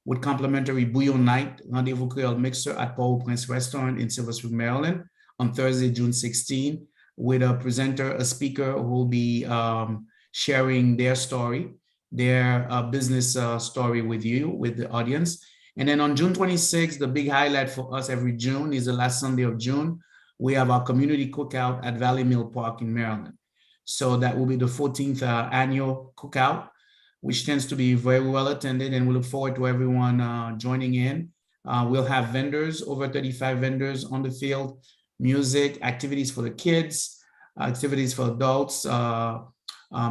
with complimentary bouillon night, Rendezvous Kreyòl Mixer at Port-au-Prince Restaurant in Silver Spring, Maryland, on Thursday, June 16, with a presenter, a speaker who will be sharing their story, their business story with you, with the audience. And then on June 26th, the big highlight for us every June is the last Sunday of June. We have our community cookout at Valley Mill Park in Maryland. So that will be the 14th annual cookout, which tends to be very well attended, and we look forward to everyone joining in. We'll have vendors, over 35 vendors on the field, music, activities for the kids, activities for adults,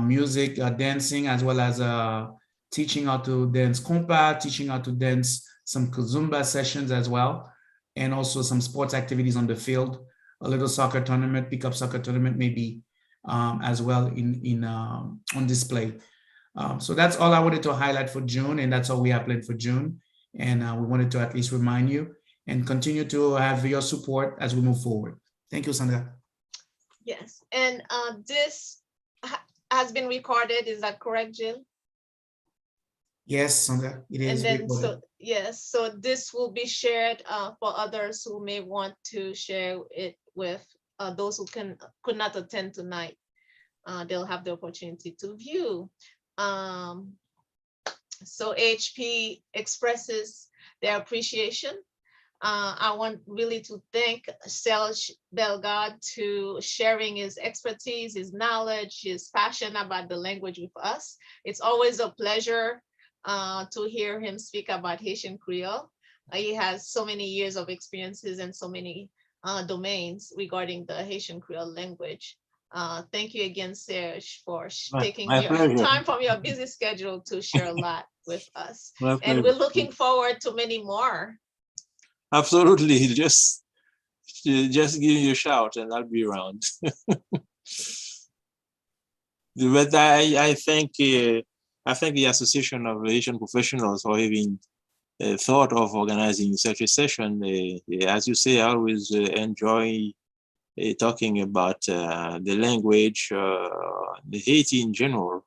music, dancing, as well as teaching how to dance compa, teaching how to dance some Kizomba sessions as well, and also some sports activities on the field, a little soccer tournament, pickup soccer tournament maybe as well on display. So that's all I wanted to highlight for June, and that's all we have planned for June. And we wanted to at least remind you and continue to have your support as we move forward. Thank you, Sandra. Yes, and this has been recorded, is that correct, Jill? Yes, Sandra, it is. And then, so yes, so this will be shared for others who may want to share it with those who could not attend tonight. They'll have the opportunity to view. So HP expresses their appreciation. I want really to thank Serge Bellegarde to sharing his expertise, his knowledge, his passion about the language with us. It's always a pleasure to hear him speak about Haitian Creole. He has so many years of experiences and so many domains regarding the Haitian Creole language. Thank you again, Serge, for taking your time from your busy schedule to share a lot with us. And we're looking forward to many more. Absolutely. Just give me a shout and I'll be around. But I thank the Association of Haitian Professionals for having thought of organizing such a session. As you say, I always enjoy talking about the language, the Haiti in general,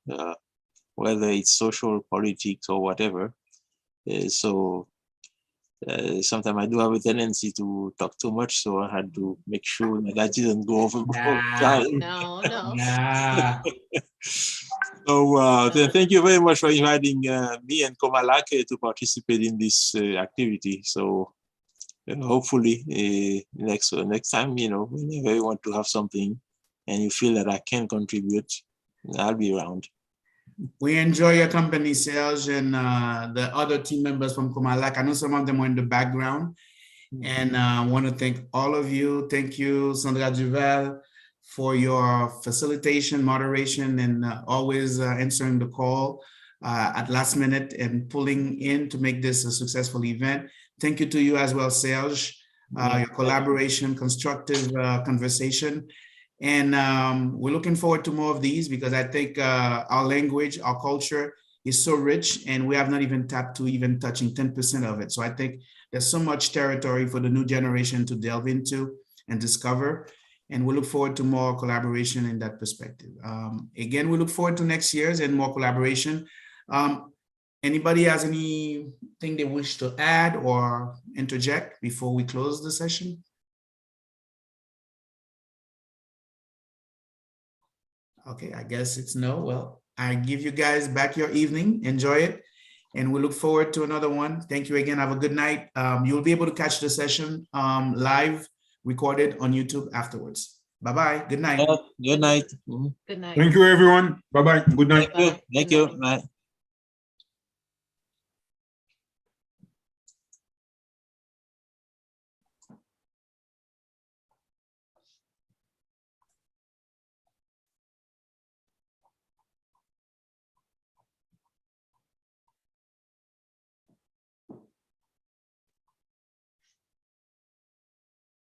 whether it's social, politics, or whatever. Sometimes I do have a tendency to talk too much, so I had to make sure that I didn't go over time. No. So thank you very much for inviting me and Komalake to participate in this activity. So hopefully next time, whenever you want to have something and you feel that I can contribute, I'll be around. We enjoy your company, Serge, and the other team members from Komalak. I know some of them were in the background, and I want to thank all of you. Thank you, Sandra Duval, for your facilitation, moderation, and always answering the call at last minute and pulling in to make this a successful event. Thank you to you as well, Serge, your collaboration, constructive conversation. And we're looking forward to more of these, because I think our language, our culture is so rich, and we have not even tapped to even touching 10% of it. So I think there's so much territory for the new generation to delve into and discover. And we look forward to more collaboration in that perspective. Again, we look forward to next year's and more collaboration. Anybody has anything they wish to add or interject before we close the session? Okay, I guess it's no. Well, I give you guys back your evening. Enjoy it. And we look forward to another one. Thank you again. Have a good night. You'll be able to catch the session live, recorded on YouTube afterwards. Bye-bye. Good night. Good night. Good night. Thank you, everyone. Bye-bye. Good night. Thank you. Bye.